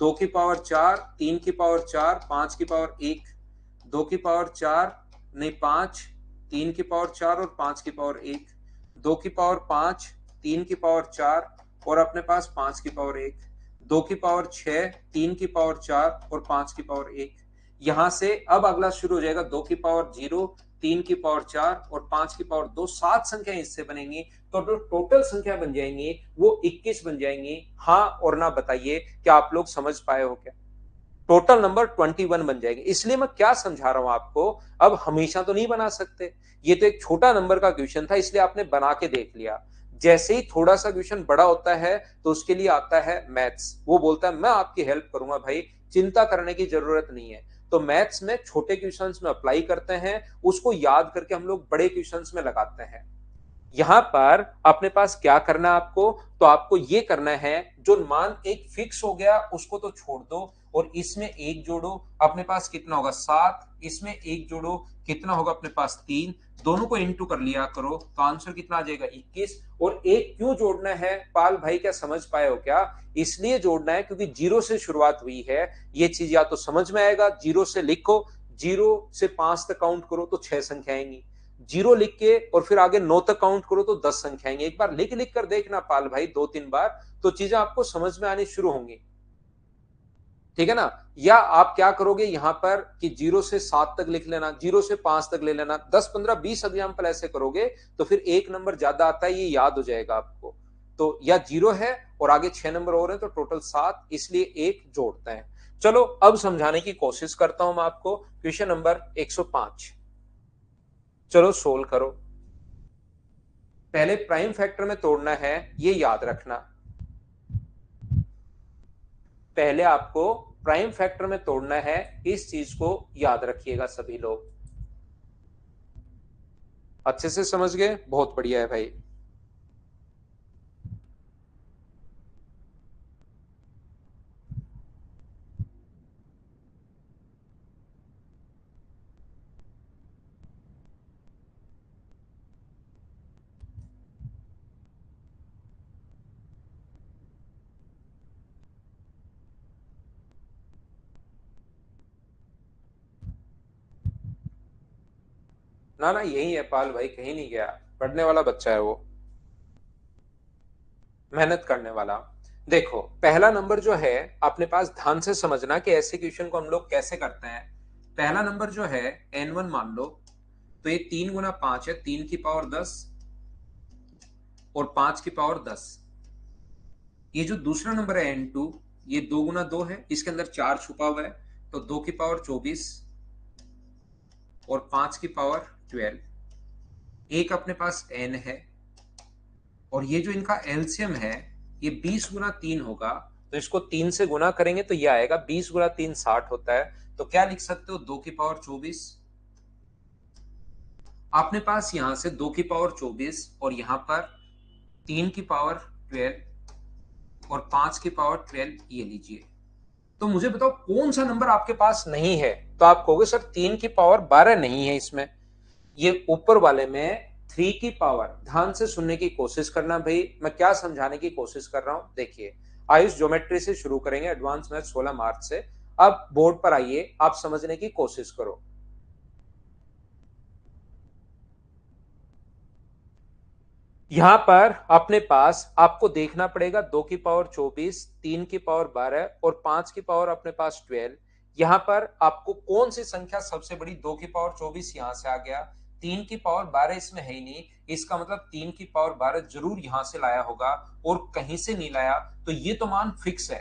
2 की पावर 4, 3 की पावर 4, 5 की पावर 1, 2 की पावर 4 नहीं 5, 3 की पावर 4 और 5 की पावर 1, 2 की पावर 5, 3 की पावर 4 और अपने पास 5 की पावर 1, 2 की पावर 6, 3 की पावर 4 और 5 की पावर 1। यहां से अब अगला शुरू हो जाएगा, 2 की पावर 0, 3 की पावर 4 और 5 की पावर 2, 7 संख्या इससे बनेंगी, तो जो टोटल संख्या बन जाएंगी वो 21 बन जाएंगी। हाँ और ना बताइए, क्या आप लोग समझ पाए हो क्या? टोटल नंबर 21 बन जाएंगे। इसलिए मैं क्या समझा रहा हूं आपको, अब हमेशा तो नहीं बना सकते, ये तो एक छोटा नंबर का क्वेश्चन था, इसलिए आपने बना के देख लिया। जैसे ही थोड़ा सा क्वेश्चन बड़ा होता है तो उसके लिए आता है मैथ्स, वो बोलता है मैं आपकी हेल्प करूंगा भाई, चिंता करने की जरूरत नहीं है। तो मैथ्स में छोटे क्वेश्चंस में अप्लाई करते हैं, उसको याद करके हम लोग बड़े क्वेश्चंस में लगाते हैं। यहां पर अपने पास क्या करना है आपको, तो आपको ये करना है, जो मान एक फिक्स हो गया उसको तो छोड़ दो, और इसमें एक जोड़ो, अपने पास कितना होगा 7, इसमें एक जोड़ो कितना होगा अपने पास 3, दोनों को इंटू कर लिया करो, तो आंसर कितना आ जाएगा 21। और एक क्यों जोड़ना है पाल भाई, क्या समझ पाए हो क्या? इसलिए जोड़ना है क्योंकि जीरो से शुरुआत हुई है, ये चीज या तो समझ में आएगा, जीरो से लिखो, जीरो से 5 तक काउंट करो तो 6 संख्या आएंगी, जीरो लिख के और फिर आगे 9 तक काउंट करो तो 10 संख्या आएंगी। एक बार लिख लिख कर देखना पाल भाई, 2-3 बार, तो चीजें आपको समझ में आनी शुरू होंगी। ठीक है ना। या आप क्या करोगे यहां पर कि 0 से 7 तक लिख लेना, 0 से 5 तक ले लेना, 10 15 20 एग्जाम्पल ऐसे करोगे तो फिर एक नंबर ज्यादा आता है, ये याद हो जाएगा आपको। तो या 0 है और आगे 6 नंबर और है तो टोटल 7, इसलिए एक जोड़ते हैं। चलो अब समझाने की कोशिश करता हूं मैं आपको। क्वेश्चन नंबर 105, चलो सोल्व करो। पहले प्राइम फैक्टर में तोड़ना है, ये याद रखना। पहले आपको प्राइम फैक्टर में तोड़ना है, इस चीज को याद रखिएगा सभी लोग। अच्छे से समझ गए, बहुत बढ़िया है भाई। ना ना यही है पाल भाई, कहीं नहीं गया, पढ़ने वाला बच्चा है वो, मेहनत करने वाला। देखो पहला नंबर जो है अपने पास, ध्यान से समझना कि ऐसे क्वेश्चन को हम लोग कैसे करते हैं। पहला नंबर जो है n1 मान लो, तो ये 3 गुना 5 है, 3 की पावर 10 और 5 की पावर 10। ये जो दूसरा नंबर है n2, ये 2 गुना 2 है, इसके अंदर 4 छुपा हुआ है, तो 2 की पावर 24 और 5 की पावर 12। एक अपने पास n है, और ये जो इनका एलसीएम है ये 20 गुना 3 होगा, तो इसको 3 से गुना करेंगे तो ये आएगा 20 गुना 3 60 होता है। तो क्या लिख सकते हो, 2 की पावर 24। आपने पास यहां से 2 की पावर 24 और यहां पर 3 की पावर 12 और 5 की पावर 12, ये लीजिए। तो मुझे बताओ कौन सा नंबर आपके पास नहीं है। तो आप कहोगे सर 3 की पावर 12 नहीं है इसमें, ये ऊपर वाले में 3 की पावर। ध्यान से सुनने की कोशिश करना भाई, मैं क्या समझाने की कोशिश कर रहा हूं। देखिए आयुष ज्योमेट्री से शुरू करेंगे, एडवांस मैथ 16 मार्च से। अब बोर्ड पर आइए, आप समझने की कोशिश करो। यहां पर अपने पास आपको देखना पड़ेगा 2 की पावर 24, 3 की पावर 12 और 5 की पावर अपने पास 12। यहां पर आपको कौन सी संख्या सबसे बड़ी, 2 की पावर 24 यहां से आ गया, 3 की पावर 12 इसमें है ही नहीं, इसका मतलब 3 की पावर 12 जरूर यहां से लाया होगा और कहीं से नहीं लाया, तो ये तो मान फिक्स है।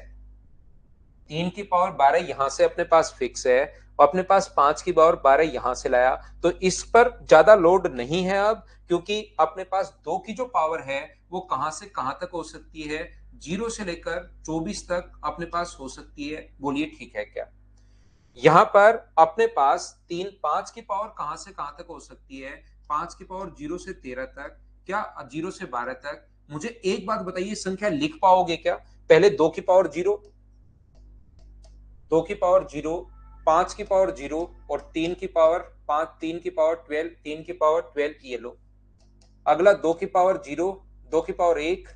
3 की पावर 12 यहां से अपने पास फिक्स है, और अपने पास 5 की पावर 12 यहां से लाया, तो इस पर ज्यादा लोड नहीं है अब, क्योंकि अपने पास 2 की जो पावर है वो कहां से कहां तक हो सकती है, 0 से लेकर 24 तक अपने पास हो सकती है। बोलिए ठीक है क्या। यहां पर अपने पास 5 की पावर कहां से कहां तक हो सकती है, 5 की पावर 0 से 13 तक, क्या 0 से 12 तक। मुझे एक बात बताइए, संख्या लिख पाओगे क्या। पहले 2 की पावर 0, 2 की पावर 0, 5 की पावर 0 और 3 की पावर 5, 3 की पावर 12, 3 की पावर 12, ये लो। अगला 2 की पावर 0, 2 की पावर 1,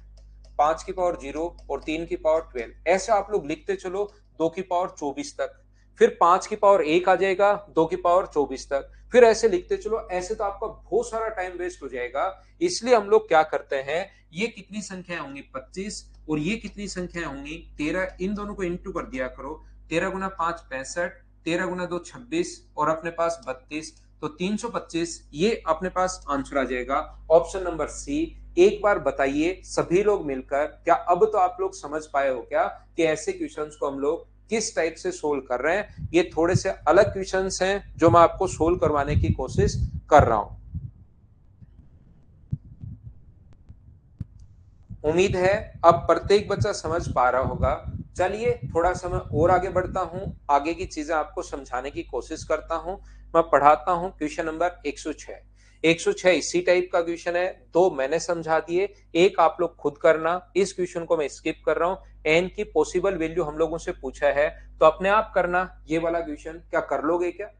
5 की पावर 0 और 3 की पावर 12, ऐसे आप लोग लिखते चलो 2 की पावर 24 तक। फिर 5 की पावर 1 आ जाएगा 2 की पावर 24 तक, फिर ऐसे लिखते चलो। ऐसे तो आपका बहुत सारा टाइम वेस्ट हो जाएगा। इसलिए हम लोग क्या करते हैं, ये कितनी संख्याएं होंगी 25, और ये कितनी संख्याएं होंगी 13, इन दोनों को इंटू कर दिया करो। 13 गुना 5 65, 13 गुना 2 26 और अपने पास 32, तो 325, ये अपने पास आंसर आ जाएगा, ऑप्शन नंबर सी। एक बार बताइए सभी लोग मिलकर, क्या अब तो आप लोग समझ पाए हो क्या कि ऐसे क्वेश्चंस को हम लोग किस टाइप से सोल्व कर रहे हैं। ये थोड़े से अलग क्वेश्चंस हैं जो मैं आपको सोल्व करवाने की कोशिश कर रहा हूं। उम्मीद है अब प्रत्येक बच्चा समझ पा रहा होगा। चलिए थोड़ा सा मैं और आगे बढ़ता हूं, आगे की चीजें आपको समझाने की कोशिश करता हूं। मैं पढ़ाता हूं क्वेश्चन नंबर 106। 106 इसी टाइप का क्वेश्चन है, दो मैंने समझा दिए, एक आप लोग खुद करना। इस क्वेश्चन को मैं स्किप कर रहा हूं, एन की पॉसिबल वैल्यू हम लोगों से पूछा है, तो अपने आप करना ये वाला क्वेश्चन। क्या कर लोगे क्या।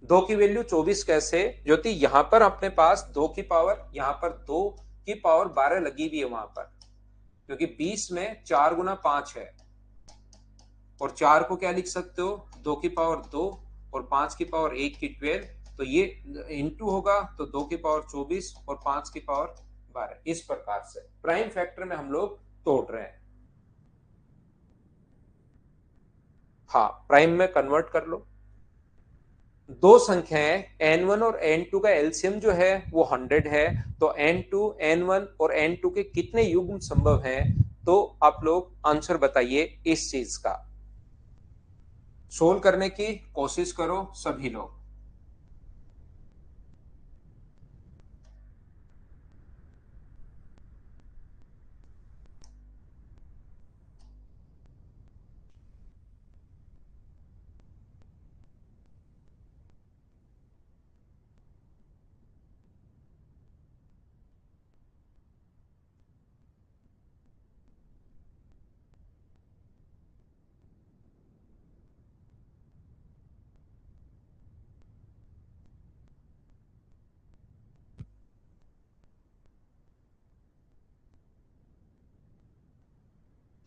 2 की वैल्यू 24 कैसे ज्योति, यहां पर अपने पास 2 की पावर, यहां पर 2 की पावर 12 लगी हुई है वहां पर, क्योंकि 20 में 4 गुना 5 है, और 4 को क्या लिख सकते हो, 2 की पावर 2 और 5 की पावर 1 की 12, तो ये इंटू होगा, तो 2 की पावर 24 और 5 की पावर 12, इस प्रकार से प्राइम फैक्टर में हम लोग तोड़ रहे हैं। हाँ, प्राइम में कन्वर्ट कर लो। दो संख्याएं n1 और n2 का एलसीएम जो है वो 100 है, तो n2 n1 और n2 के कितने युग्म संभव हैं, तो आप लोग आंसर बताइए इस चीज का। सोल्व करने की कोशिश करो सभी लोग।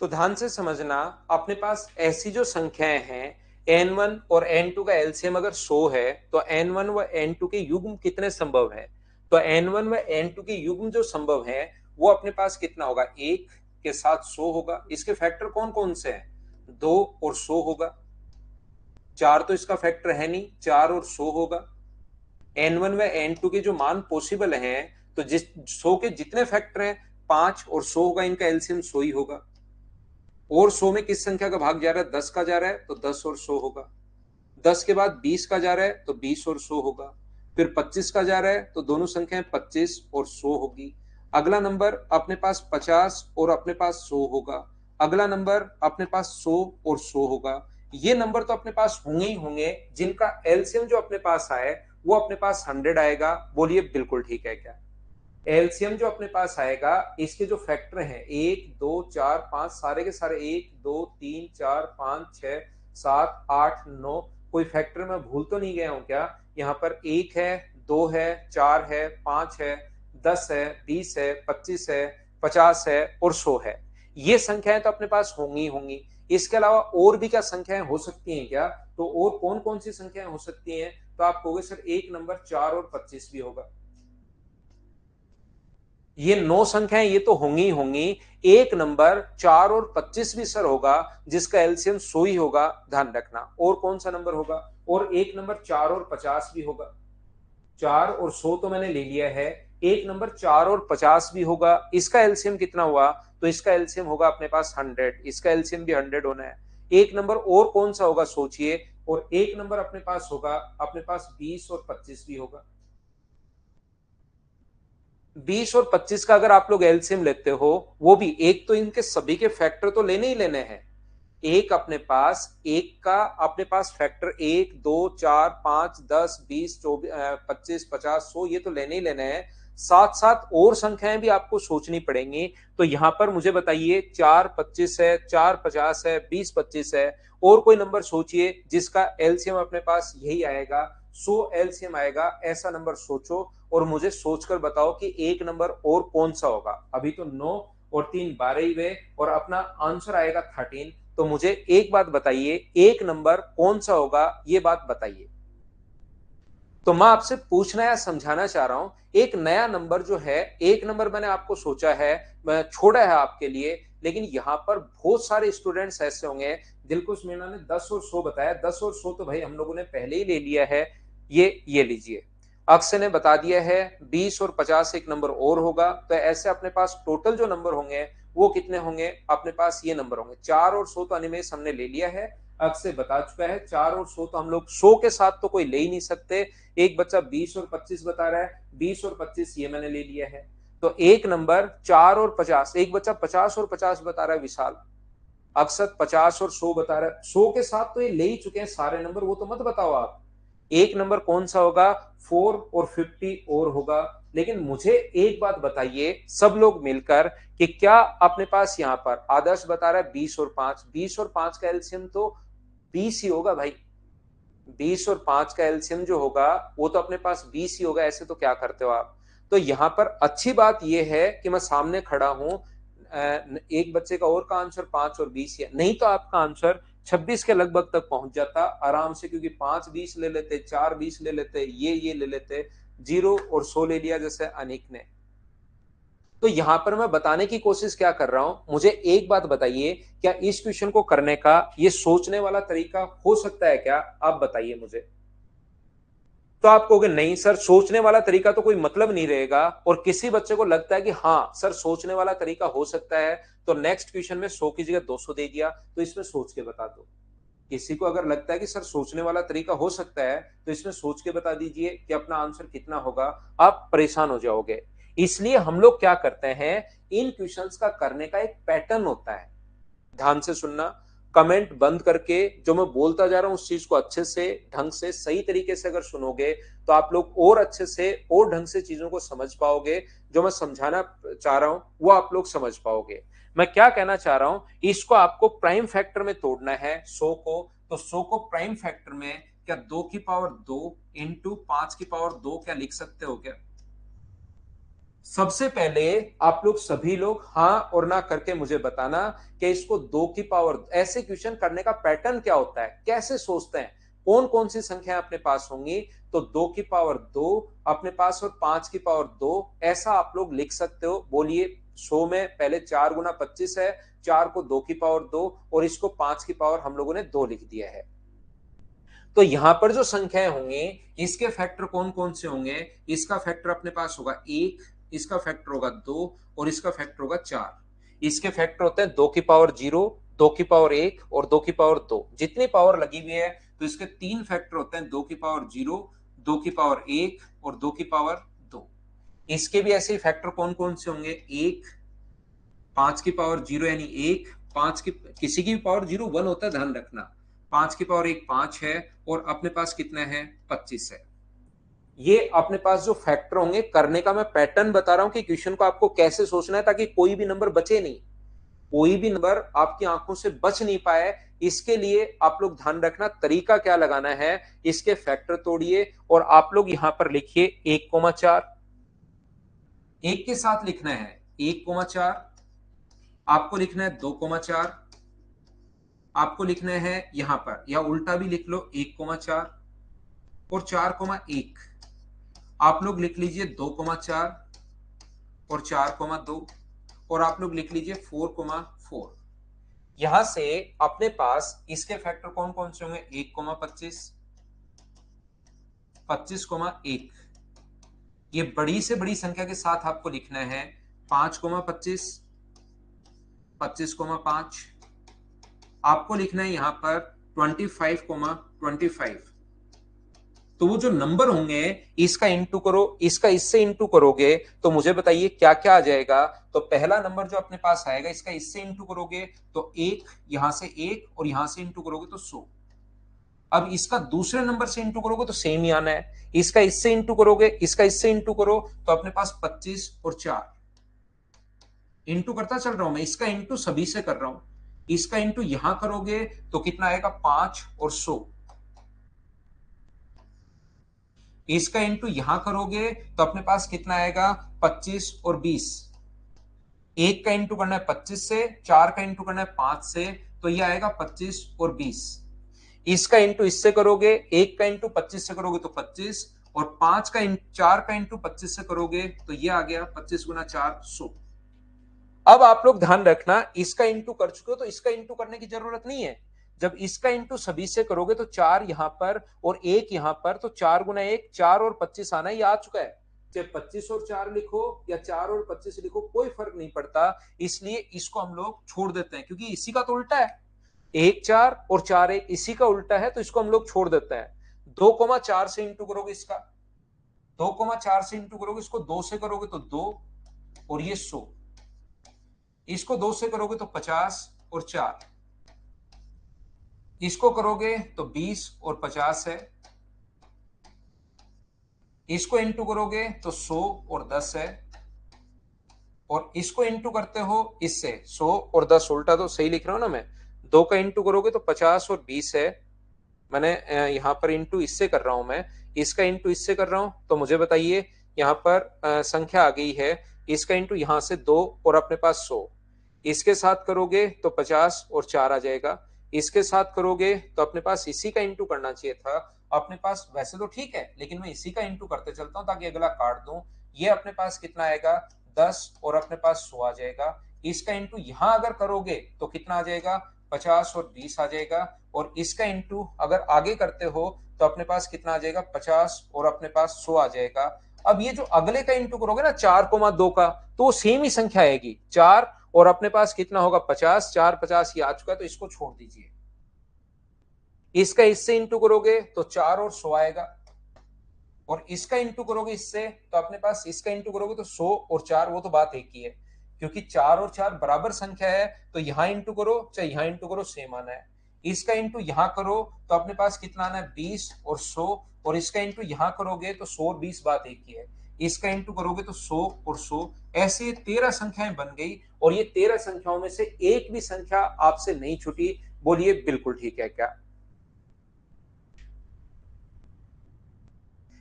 तो ध्यान से समझना, अपने पास ऐसी जो संख्याएं हैं n1 और n2 का एलसीएम अगर 100 है, तो n1 व n2 के युग्म कितने संभव है, तो n1 व n2 के युग्म जो संभव है वो अपने पास कितना होगा, एक के साथ 100 होगा। इसके फैक्टर कौन कौन से हैं, 2 और 100 होगा। 4 तो इसका फैक्टर है नहीं, 4 और 100 होगा। n1 व n2 के जो मान पॉसिबल हैं, तो जिस 100 के जितने फैक्टर हैं 5 और 100 होगा, इनका एलसीएम 100 ही होगा। और 100 में किस संख्या का भाग जा रहा है, 10 का जा रहा है, तो 10 और 100 होगा। 10 के बाद 20 का जा रहा है, तो 20 और 100 होगा। फिर 25 का जा रहा है, तो दोनों संख्याएं 25 और 100 होगी। अगला नंबर अपने पास 50 और अपने पास 100 होगा। अगला नंबर अपने पास 100 और 100 होगा। ये नंबर तो अपने पास होंगे ही होंगे, जिनका एलसीएम जो अपने पास आए वो अपने पास 100 आएगा। बोलिए बिल्कुल ठीक है क्या। एलसीएम जो अपने पास आएगा, इसके जो फैक्टर हैं 1 2 4 5, सारे के सारे 1 2 3 4 5 6 7 8 9, कोई फैक्टर में भूल तो नहीं गया हूं क्या। यहाँ पर 1 है, 2 है, 4 है, 5 है, 10 है, 20 है, 25 है, 50 है और 100 है। ये संख्याएं तो अपने पास होंगी होंगी। इसके अलावा और भी क्या संख्याएं हो सकती हैं क्या, तो और कौन कौन सी संख्याएं हो सकती हैं, तो आप कहोगे सर एक नंबर 4 और 25 भी होगा। ये 9 संख्याएं ये तो होंगी ही होंगी। एक नंबर 4 और 25 भी सर होगा, जिसका एलसीएम 100 ही होगा, ध्यान रखना। और कौन सा नंबर होगा, और एक नंबर 4 और 50 भी होगा। 4 और 100 तो मैंने ले लिया है, एक नंबर 4 और 50 भी होगा। इसका एलसीएम कितना हुआ, तो इसका एलसीएम होगा अपने पास 100, इसका एलसीएम भी 100 होना है। एक नंबर और कौन सा होगा सोचिए, और एक नंबर अपने पास होगा, अपने पास 20 और 25 भी होगा। 20 और 25 का अगर आप लोग एलसीएम लेते हो, वो भी एक, तो इनके सभी के फैक्टर तो लेने ही लेने हैं। एक अपने पास, एक का अपने पास फैक्टर 1 2 4 5 10 20 24 25 50 100, ये तो लेने ही लेने हैं। साथ साथ और संख्याएं भी आपको सोचनी पड़ेंगी। तो यहां पर मुझे बताइए, 4 25 है, 4 50 है, 20 25 है, और कोई नंबर सोचिए जिसका एलसीएम अपने पास यही आएगा, 100 एलसीएम आएगा, ऐसा नंबर सोचो और मुझे सोचकर बताओ कि एक नंबर और कौन सा होगा। अभी तो 9 और 3 12 ही हुए, और अपना आंसर आएगा 13। तो मुझे एक बात बताइए, एक नंबर कौन सा होगा, ये बात बताइए। तो मैं आपसे पूछना या समझाना चाह रहा हूं, एक नया नंबर जो है, एक नंबर मैंने आपको सोचा है, मैं छोड़ा है आपके लिए, लेकिन यहां पर बहुत सारे स्टूडेंट्स ऐसे होंगे। दिलकुश मीणा ने 10 और 100 बताया, 10 और 100 तो भाई हम लोगों ने पहले ही ले लिया है। ये लीजिए। अक्षय ने बता दिया है 20 और 50 एक नंबर और होगा, तो ऐसे अपने पास टोटल जो नंबर होंगे वो कितने होंगे, अपने पास ये नंबर होंगे। 4 और 100 तो अनिमेष हमने ले लिया है, अक्षय बता चुका है। 4 और 100 तो हम लोग 100 के साथ तो कोई ले ही नहीं सकते। एक बच्चा 20 और 25 बता रहा है, 20 और 25 ये मैंने ले लिया है। तो एक नंबर 4 और 50, एक बच्चा 50 और 50 बता रहा है विशाल। अक्षत 50 और 100 बता रहा है, 100 के साथ तो ये ले ही चुके हैं सारे नंबर, वो तो मत बताओ आप। एक नंबर कौन सा होगा, 4 और 50 और होगा। लेकिन मुझे एक बात बताइए सब लोग मिलकर, कि क्या अपने पास यहाँ पर आदर्श बता रहा है 20 और 5, 20 और 5 का एलसीएम तो 20 ही होगा भाई। 20 और 5 का एलसीएम जो होगा वो तो अपने पास 20 ही होगा। ऐसे तो क्या करते हो आप। तो यहां पर अच्छी बात यह है कि मैं सामने खड़ा हूं। एक बच्चे का और का आंसर 5 और 20 है, नहीं तो आपका आंसर 26 के लगभग तक पहुंच जाता आराम से, क्योंकि 5 20 ले लेते, 4 20 ले लेते, ये ले लेते, 0 और 100 ले लिया जैसे अनिक ने। तो यहां पर मैं बताने की कोशिश क्या कर रहा हूं, मुझे एक बात बताइए, क्या इस क्वेश्चन को करने का ये सोचने वाला तरीका हो सकता है क्या? आप बताइए मुझे। तो आप कहोगे नहीं सर, सोचने वाला तरीका तो कोई मतलब नहीं रहेगा, और किसी बच्चे को लगता है कि हाँ सर सोचने वाला तरीका हो सकता है, तो नेक्स्ट क्वेश्चन में 100 की जगह 200 दे दिया, तो इसमें सोच के बता दो। किसी को अगर लगता है कि सर सोचने वाला तरीका हो सकता है, तो इसमें सोच के बता दीजिए कि अपना आंसर कितना होगा। आप परेशान हो जाओगे। इसलिए हम लोग क्या करते हैं, इन क्वेश्चंस का करने का एक पैटर्न होता है। ध्यान से सुनना, कमेंट बंद करके जो मैं बोलता जा रहा हूं उस चीज को अच्छे से, ढंग से, सही तरीके से अगर सुनोगे, तो आप लोग और अच्छे से और ढंग से चीजों को समझ पाओगे। जो मैं समझाना चाह रहा हूं वो आप लोग समझ पाओगे। मैं क्या कहना चाह रहा हूं, इसको आपको प्राइम फैक्टर में तोड़ना है 100 को। तो 100 को प्राइम फैक्टर में क्या 2 की पावर 2 इंटू 5 की पावर 2 क्या लिख सकते हो क्या? सबसे पहले आप लोग सभी लोग हाँ और ना करके मुझे बताना कि इसको 2 की पावर, ऐसे क्वेश्चन करने का पैटर्न क्या होता है, कैसे सोचते हैं, कौन कौन सी संख्या अपने पास होंगी। तो 2 की पावर 2 अपने पास और 5 की पावर 2, ऐसा आप लोग लिख सकते हो। बोलिए। 100 में पहले 4 गुना 25 है, 4 को 2 की पावर 2 और इसको 5 की पावर हम लोगों ने 2 लिख दिया है। तो यहां पर जो संख्याएं होंगी, इसके फैक्टर कौन कौन से होंगे? इसका फैक्टर अपने पास होगा 1, इसका फैक्टर होगा 2 और इसका फैक्टर होगा 4। इसके फैक्टर होते हैं 2 की पावर 0, 2 की पावर 1 और 2 की पावर 2। जितनी पावर लगी हुई है, तो इसके 3 फैक्टर होते हैं 2 की पावर 0, 2 की पावर 1 और 2 की पावर 2। इसके भी ऐसे फैक्टर कौन कौन से होंगे? 1, 5 की पावर 0 यानी 1, 5 की, किसी की भी पावर 0 1 होता है, ध्यान रखना। 5 की पावर 1 5 है और अपने पास कितना है? 25 है। ये अपने पास जो फैक्टर होंगे, करने का मैं पैटर्न बता रहा हूं कि क्वेश्चन को आपको कैसे सोचना है, ताकि कोई भी नंबर बचे नहीं, कोई भी नंबर आपकी आंखों से बच नहीं पाए। इसके लिए आप लोग ध्यान रखना तरीका क्या लगाना है। इसके फैक्टर तोड़िए और आप लोग यहां पर लिखिए 1,4। एक के साथ लिखना है 1,4, आपको लिखना है 2,4, आपको लिखना है यहां पर, या उल्टा भी लिख लो 1,4 और 4,1। आप लोग लिख लीजिए 2,4 और 4,2 और आप लोग लिख लीजिए 4,4। यहां से अपने पास इसके फैक्टर कौन कौन से होंगे? 1,25, 25,1। ये बड़ी से बड़ी संख्या के साथ आपको लिखना है 5,25, 25,5। आपको लिखना है यहां पर 25,25। तो वो जो नंबर होंगे, इसका इंटू करो, इसका इससे इंटू करोगे, तो मुझे बताइए क्या क्या आ जाएगा। तो पहला नंबर जो अपने पास आएगा, इसका इससे इंटू करोगे तो 1, यहां से 1 और यहां से इंटू करोगे तो 100। अब इसका दूसरे नंबर से इंटू करोगे तो सेम ही आना है। इसका इससे इंटू करोगे, इसका इससे इंटू करो, तो अपने पास 25 और 4। इंटू करता चल रहा हूं मैं, इसका इंटू सभी से कर रहा हूं। इसका इंटू यहां करोगे तो कितना आएगा? 5 और 100। इसका इंटू यहां करोगे तो अपने पास कितना आएगा? 25 और 20। एक का इंटू करना है 25 से, 4 का इंटू करना है 5 से, तो ये आएगा 25 और 20। इसका इंटू इससे करोगे, एक का इंटू 25 से करोगे तो 25, और 4 का इंटू 25 से करोगे तो ये आ गया 25 गुना 4 100। अब आप लोग ध्यान रखना, इसका इंटू कर चुके हो तो इसका इंटू करने की जरूरत नहीं है। जब इसका इंटू सभी से करोगे तो 4 यहां पर और 1 यहां पर, तो 4 गुना 1 4 और 25 आना, ये आ चुका है। चाहे 25 और 4 लिखो या 4 और 25 लिखो, कोई फर्क नहीं पड़ता। इसलिए इसको हम लोग छोड़ देते हैं, क्योंकि इसी का तो उल्टा है। 1 4 और 4 1 इसी का उल्टा है, तो इसको हम लोग छोड़ देते हैं। 2,4 से इंटू करोगे, इसका 2,4 से इंटू करोगे, इसको 2 से करोगे तो 2 और ये 100। इसको 2 से करोगे तो 50 और 4। इसको करोगे तो 20 और 50 है। इसको इंटू करोगे तो 100 और 10 है। और इसको इंटू करते हो इससे, 100 और 10 उल्टा तो सही लिख रहा हूं ना मैं। 2 का इंटू करोगे तो 50 और 20 है। मैंने यहां पर इंटू इससे कर रहा हूं मैं, इसका इंटू इससे कर रहा हूं, तो मुझे बताइए यहां पर संख्या आ गई है। इसका इंटू यहां से 2 और अपने पास 100। इसके साथ करोगे तो 50 और 4 आ जाएगा। इसके साथ करोगे तो अपने पास इसी का इंटू करना चाहिए था। अपने पास वैसे तो ठीक है, लेकिन मैं इसी का इंटू करते चलता हूं ताकि अगला काट दूं। ये अपने पास कितना आएगा? 10 और अपने पास 100 आ जाएगा। इसका इंटू यहां अगर करोगे तो कितना आ जाएगा, 50 और 20 आ जाएगा। और इसका इंटू अगर आगे करते हो तो अपने पास कितना आ जाएगा, 50 और अपने पास 100 आ जाएगा। अब ये जो अगले का इंटू करोगे ना 4,2 का, तो वो सेम ही संख्या आएगी, 4 और अपने पास कितना होगा 50, 4 50 ये आ चुका है, तो इसको छोड़ दीजिए। इसका इससे इंटू करोगे तो 4 और 100 आएगा, और इसका इंटू करोगे इससे तो अपने पास इसका इंटू करोगे तो 100 और 4, वो तो बात एक ही है, क्योंकि 4 और 4 बराबर संख्या है, तो यहां इंटू करो चाहे यहां इंटू करो सेम आना है। इसका इंटू यहां करो तो अपने पास कितना आना है, 20 और 100, और इसका इंटू यहां करोगे तो 100 और 20 बात एक ही है। इसका इंटू करोगे तो 100 और 100, ऐसे 13 संख्याएं बन गई, और ये 13 संख्याओं में से एक भी संख्या आपसे नहीं छूटी। बोलिए बिल्कुल ठीक है क्या?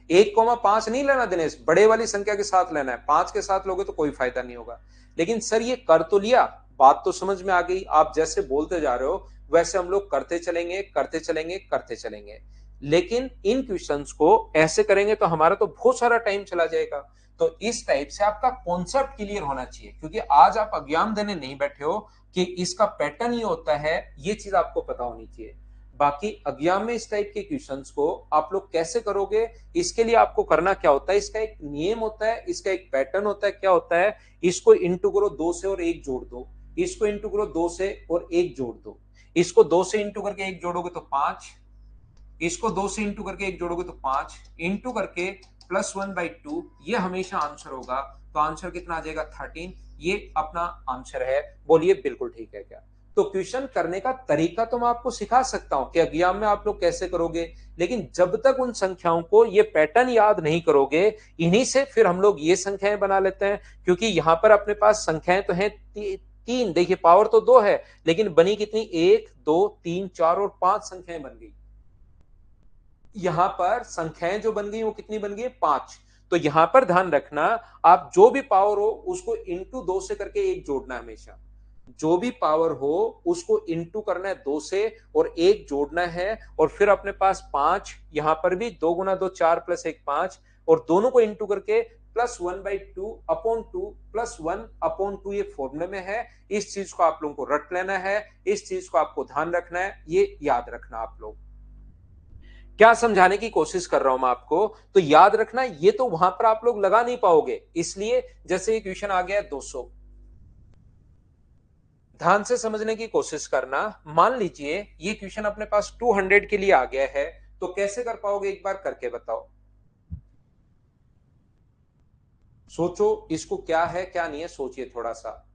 1,5 नहीं लेना दिनेश, बड़े वाली संख्या के साथ लेना है, 5 के साथ लोगे तो कोई फायदा नहीं होगा। लेकिन सर ये कर तो लिया, बात तो समझ में आ गई, आप जैसे बोलते जा रहे हो वैसे हम लोग करते चलेंगे करते चलेंगे करते चलेंगे। लेकिन इन क्वेश्चंस को ऐसे करेंगे तो हमारा तो बहुत सारा टाइम चला जाएगा। तो इस टाइप से आपका कॉन्सेप्ट क्लियर होना चाहिए, क्योंकि आज आप एग्जाम देने नहीं बैठे हो कि इसका पैटर्न ये होता है, ये चीज आपको पता होनी चाहिए। बाकी एग्जाम में इस टाइप के क्वेश्चंस को आप लोग कैसे करोगे, इसके लिए आपको करना क्या होता है, इसका एक नियम होता है, इसका एक पैटर्न होता है। क्या होता है, इसको इंटू करो 2 से और 1 जोड़ दो, इसको इंटू करो 2 से और 1 जोड़ दो, इसको 2 से इंटू करके 1 जोड़ोगे तो 5, इसको 2 से इंटू करके 1 जोड़ोगे तो 5, इंटू करके +1/2, ये हमेशा आंसर होगा। तो आंसर कितना आ जाएगा, 13। ये अपना आंसर है। बोलिए बिल्कुल ठीक है क्या? तो क्वेश्चन करने का तरीका तो मैं आपको सिखा सकता हूं कि एग्जाम में आप लोग कैसे करोगे, लेकिन जब तक उन संख्याओं को ये पैटर्न याद नहीं करोगे, इन्हीं से फिर हम लोग ये संख्याएं बना लेते हैं। क्योंकि यहां पर अपने पास संख्याएं तो हैं तीन, देखिए पावर तो 2 है, लेकिन बनी कितनी, 1 2 3 4 और 5 संख्याएं बन गई। यहां पर संख्याएं जो बन गई वो कितनी बन गई, 5। तो यहां पर ध्यान रखना, आप जो भी पावर हो उसको इंटू 2 से करके 1 जोड़ना है हमेशा। जो भी पावर हो उसको इंटू करना है 2 से और 1 जोड़ना है। और फिर अपने पास 5, यहां पर भी 2 गुना 2 4 प्लस 1 5, और दोनों को इंटू करके +1/2/2 +1/2 ये फॉर्मूले में है। इस चीज को आप लोगों को रट लेना है, इस चीज को आपको ध्यान रखना है, ये याद रखना आप लोग। क्या समझाने की कोशिश कर रहा हूं मैं आपको, तो याद रखना ये तो वहां पर आप लोग लगा नहीं पाओगे। इसलिए जैसे ये क्वेश्चन आ गया 200, ध्यान से समझने की कोशिश करना। मान लीजिए ये क्वेश्चन अपने पास 200 के लिए आ गया है, तो कैसे कर पाओगे, एक बार करके बताओ। सोचो इसको क्या है क्या नहीं है, सोचिए थोड़ा सा।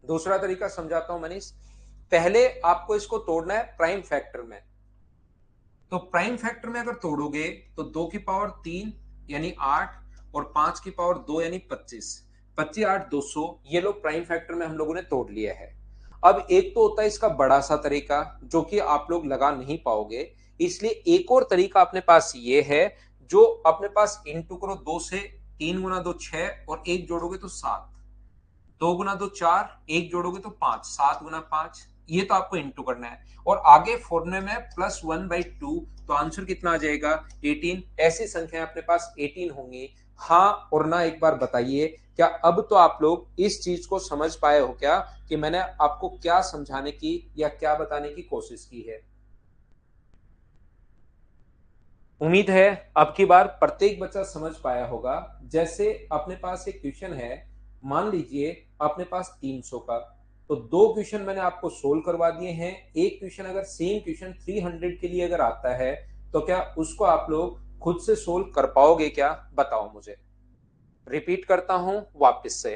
दूसरा तरीका समझाता हूं मनीष। पहले आपको इसको तोड़ना है प्राइम फैक्टर में। तो प्राइम फैक्टर में अगर तोड़ोगे तो 2 की पावर 3 यानी 8, और 5 की पावर 2 यानी 25, 25 8 200, ये लोग प्राइम फैक्टर में हम लोगों ने तोड़ लिया है। अब एक तो होता है इसका बड़ा सा तरीका, जो कि आप लोग लगा नहीं पाओगे। इसलिए एक और तरीका अपने पास ये है, जो अपने पास इंटू करो 2 से, 3 गुना 2 6 और 1 जोड़ोगे तो 7, 2 गुना 2 4, 1 जोड़ोगे तो 5, 7 गुना 5, ये तो आपको इंटू करना है। और आगे फॉर्मूले में +1/2, तो आंसर कितना आ जाएगा, 18। ऐसी संख्याएं अपने पास 18 होंगी। हाँ और ना एक बार बताइए, क्या अब तो आप लोग इस चीज को समझ पाए हो क्या, कि मैंने आपको क्या समझाने की या क्या बताने की कोशिश की है? उम्मीद है अब की बार प्रत्येक बच्चा समझ पाया होगा। जैसे अपने पास एक क्वेश्चन है, मान लीजिए अपने पास 300 का, तो दो क्वेश्चन मैंने आपको सोल्व करवा दिए हैं। एक क्वेश्चन अगर सेम क्वेश्चन 300 के लिए अगर आता है, तो क्या उसको आप लोग खुद से सोल्व कर पाओगे क्या, बताओ मुझे। रिपीट करता हूं वापस से,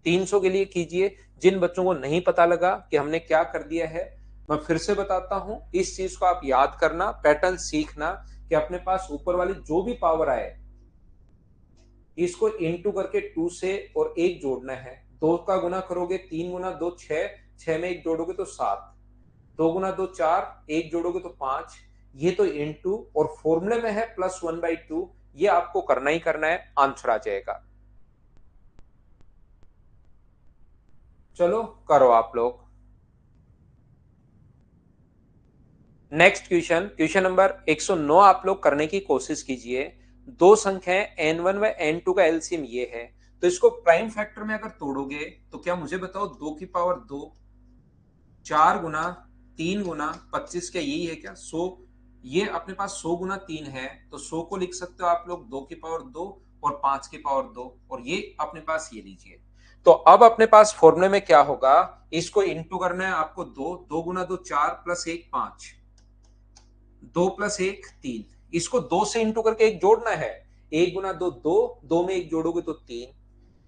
300 के लिए कीजिए। जिन बच्चों को नहीं पता लगा कि हमने क्या कर दिया है, मैं फिर से बताता हूं। इस चीज को आप याद करना, पैटर्न सीखना, कि अपने पास ऊपर वाली जो भी पावर आए इसको इंटू करके 2 से और 1 जोड़ना है। 2 का गुना करोगे, 3 गुना 2 6, 6 में 1 जोड़ोगे तो 7, 2 गुना 2 4, 1 जोड़ोगे तो 5, ये तो इंटू, और फॉर्मूले में है +1/2, ये आपको करना ही करना है, आंसर आ जाएगा। चलो करो आप लोग। नेक्स्ट क्वेश्चन, क्वेश्चन नंबर 109 आप लोग करने की कोशिश कीजिए। दो संख्याएं n1 व n2 का एलसीएम ये है, तो इसको प्राइम फैक्टर में अगर तोड़ोगे तो क्या मुझे बताओ, 2 की पावर 2, 4 गुना 3 गुना 25, क्या यही है क्या 100? ये अपने पास 100 गुना 3 है, तो 100 को लिख सकते हो आप लोग 2 की पावर 2 और 5 की पावर 2, और ये अपने पास ये लीजिए। तो अब अपने पास फॉर्मूले में क्या होगा, इसको इंटू करना है आपको, 2, 2 गुना 2 4 प्लस 1 5, 2 प्लस 1 3, इसको 2 से इंटू करके एक जोड़ना है। 1 गुना 2 2, 2 में एक जोड़ोगे तो 3,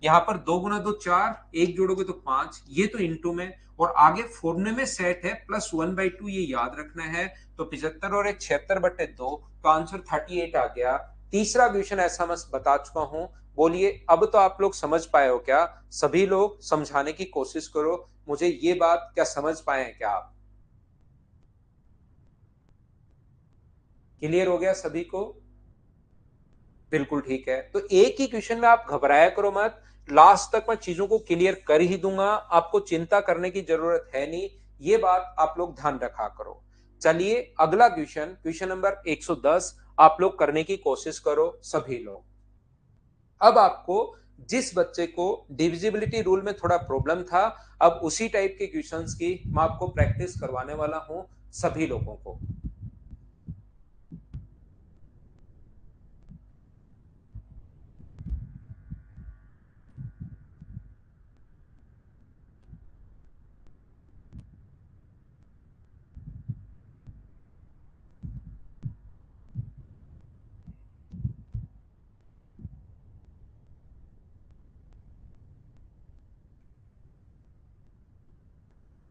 यहां पर 2 गुना 2 4, एक जोड़ोगे तो 5, ये तो इंटू में, और आगे फॉर्मूले में सेट है +1/2, ये याद रखना है। तो 75 और 1 76/2, तो आंसर 38 आ गया। तीसरा क्वेश्चन ऐसा मैं बता चुका हूं। बोलिए अब तो आप लोग समझ पाए हो क्या? सभी लोग समझाने की कोशिश करो मुझे, ये बात क्या समझ पाए हैं क्या आप? क्लियर हो गया सभी को? बिल्कुल ठीक है। तो एक ही क्वेश्चन में आप घबराया करो मत, लास्ट तक मैं चीजों को क्लियर कर ही दूंगा, आपको चिंता करने की जरूरत है नहीं, ये बात आप लोग ध्यान रखा करो। चलिए अगला क्वेश्चन, क्वेश्चन नंबर 110 आप लोग करने की कोशिश करो सभी लोग। अब आपको, जिस बच्चे को डिविजिबिलिटी रूल में थोड़ा प्रॉब्लम था, अब उसी टाइप के क्वेश्चंस की मैं आपको प्रैक्टिस करवाने वाला हूं सभी लोगों को।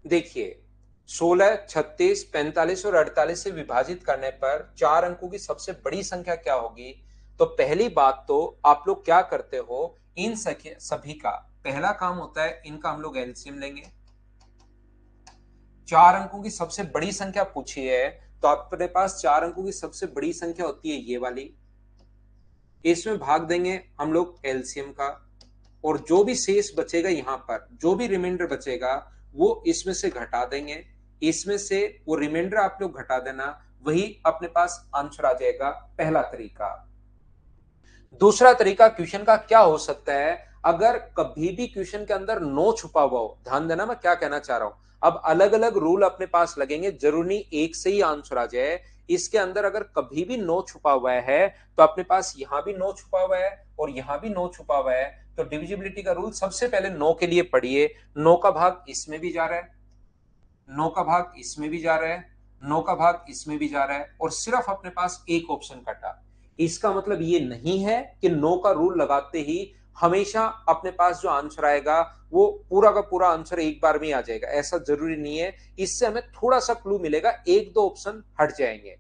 देखिए, 16, 36, 45 और 48 से विभाजित करने पर 4 अंकों की सबसे बड़ी संख्या क्या होगी? तो पहली बात तो आप लोग क्या करते हो, इन सभी का पहला काम होता है, इनका हम लोग एलसीएम लेंगे। 4 अंकों की सबसे बड़ी संख्या पूछी है, तो अपने पास 4 अंकों की सबसे बड़ी संख्या होती है ये वाली, इसमें भाग देंगे हम लोग एलसीएम का, और जो भी शेष बचेगा यहां पर, जो भी रिमाइंडर बचेगा वो इसमें से घटा देंगे, इसमें से वो रिमाइंडर आप लोग घटा देना, वही अपने पास आंसर आ जाएगा। पहला तरीका। दूसरा तरीका क्वेश्चन का क्या हो सकता है, अगर कभी भी क्वेश्चन के अंदर नो छुपा हुआ हो, ध्यान देना मैं क्या कहना चाह रहा हूं, अब अलग अलग रूल अपने पास लगेंगे, जरूरी नहीं एक से ही आंसर आ जाए। इसके अंदर अगर कभी भी नो छुपा हुआ है, तो अपने पास यहां भी नो छुपा हुआ है और यहां भी नो छुपा हुआ है, तो डिविजिबिलिटी का रूल सबसे पहले नो के लिए पढ़िए। नो का भाग इसमें भी जा रहा है, नो का भाग इसमें भी जा रहा है, नो का भाग इसमें भी जा रहा है, और सिर्फ अपने पास एक ऑप्शन कटा। इसका मतलब ये नहीं है कि नो का रूल लगाते ही हमेशा अपने पास जो आंसर आएगा वो पूरा का पूरा आंसर एक बार में आ जाएगा, ऐसा जरूरी नहीं है। इससे हमें थोड़ा सा क्लू मिलेगा, एक दो ऑप्शन हट जाएंगे।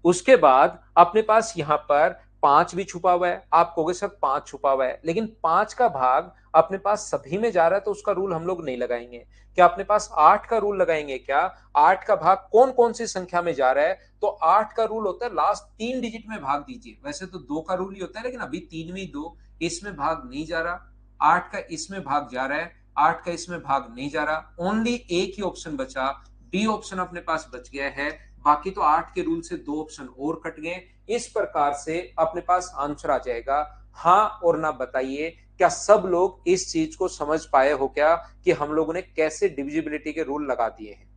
उसके बाद अपने पास यहां पर 5 भी छुपा हुआ है, आप कहोगे सर 5 छुपा हुआ है, लेकिन 5 का भाग अपने पास सभी में जा रहा है, तो उसका रूल हम लोग नहीं लगाएंगे। क्या अपने पास 8 का रूल लगाएंगे क्या? 8 का भाग कौन कौन सी संख्या में जा रहा है? तो 8 का रूल होता है लास्ट 3 डिजिट में भाग दीजिए, वैसे तो 2 का रूल ही होता है, लेकिन अभी 3 में 2, इसमें भाग नहीं जा रहा। 8 का इसमें भाग जा रहा है, 8 का इसमें भाग नहीं जा रहा, ओनली एक ही ऑप्शन बचा, बी ऑप्शन अपने पास बच गया है। बाकी तो 8 के रूल से 2 ऑप्शन और कट गए। इस प्रकार से अपने पास आंसर आ जाएगा। हाँ और ना बताइए, क्या सब लोग इस चीज को समझ पाए हो क्या, कि हम लोगों ने कैसे डिविजिबिलिटी के रूल लगा दिए हैं?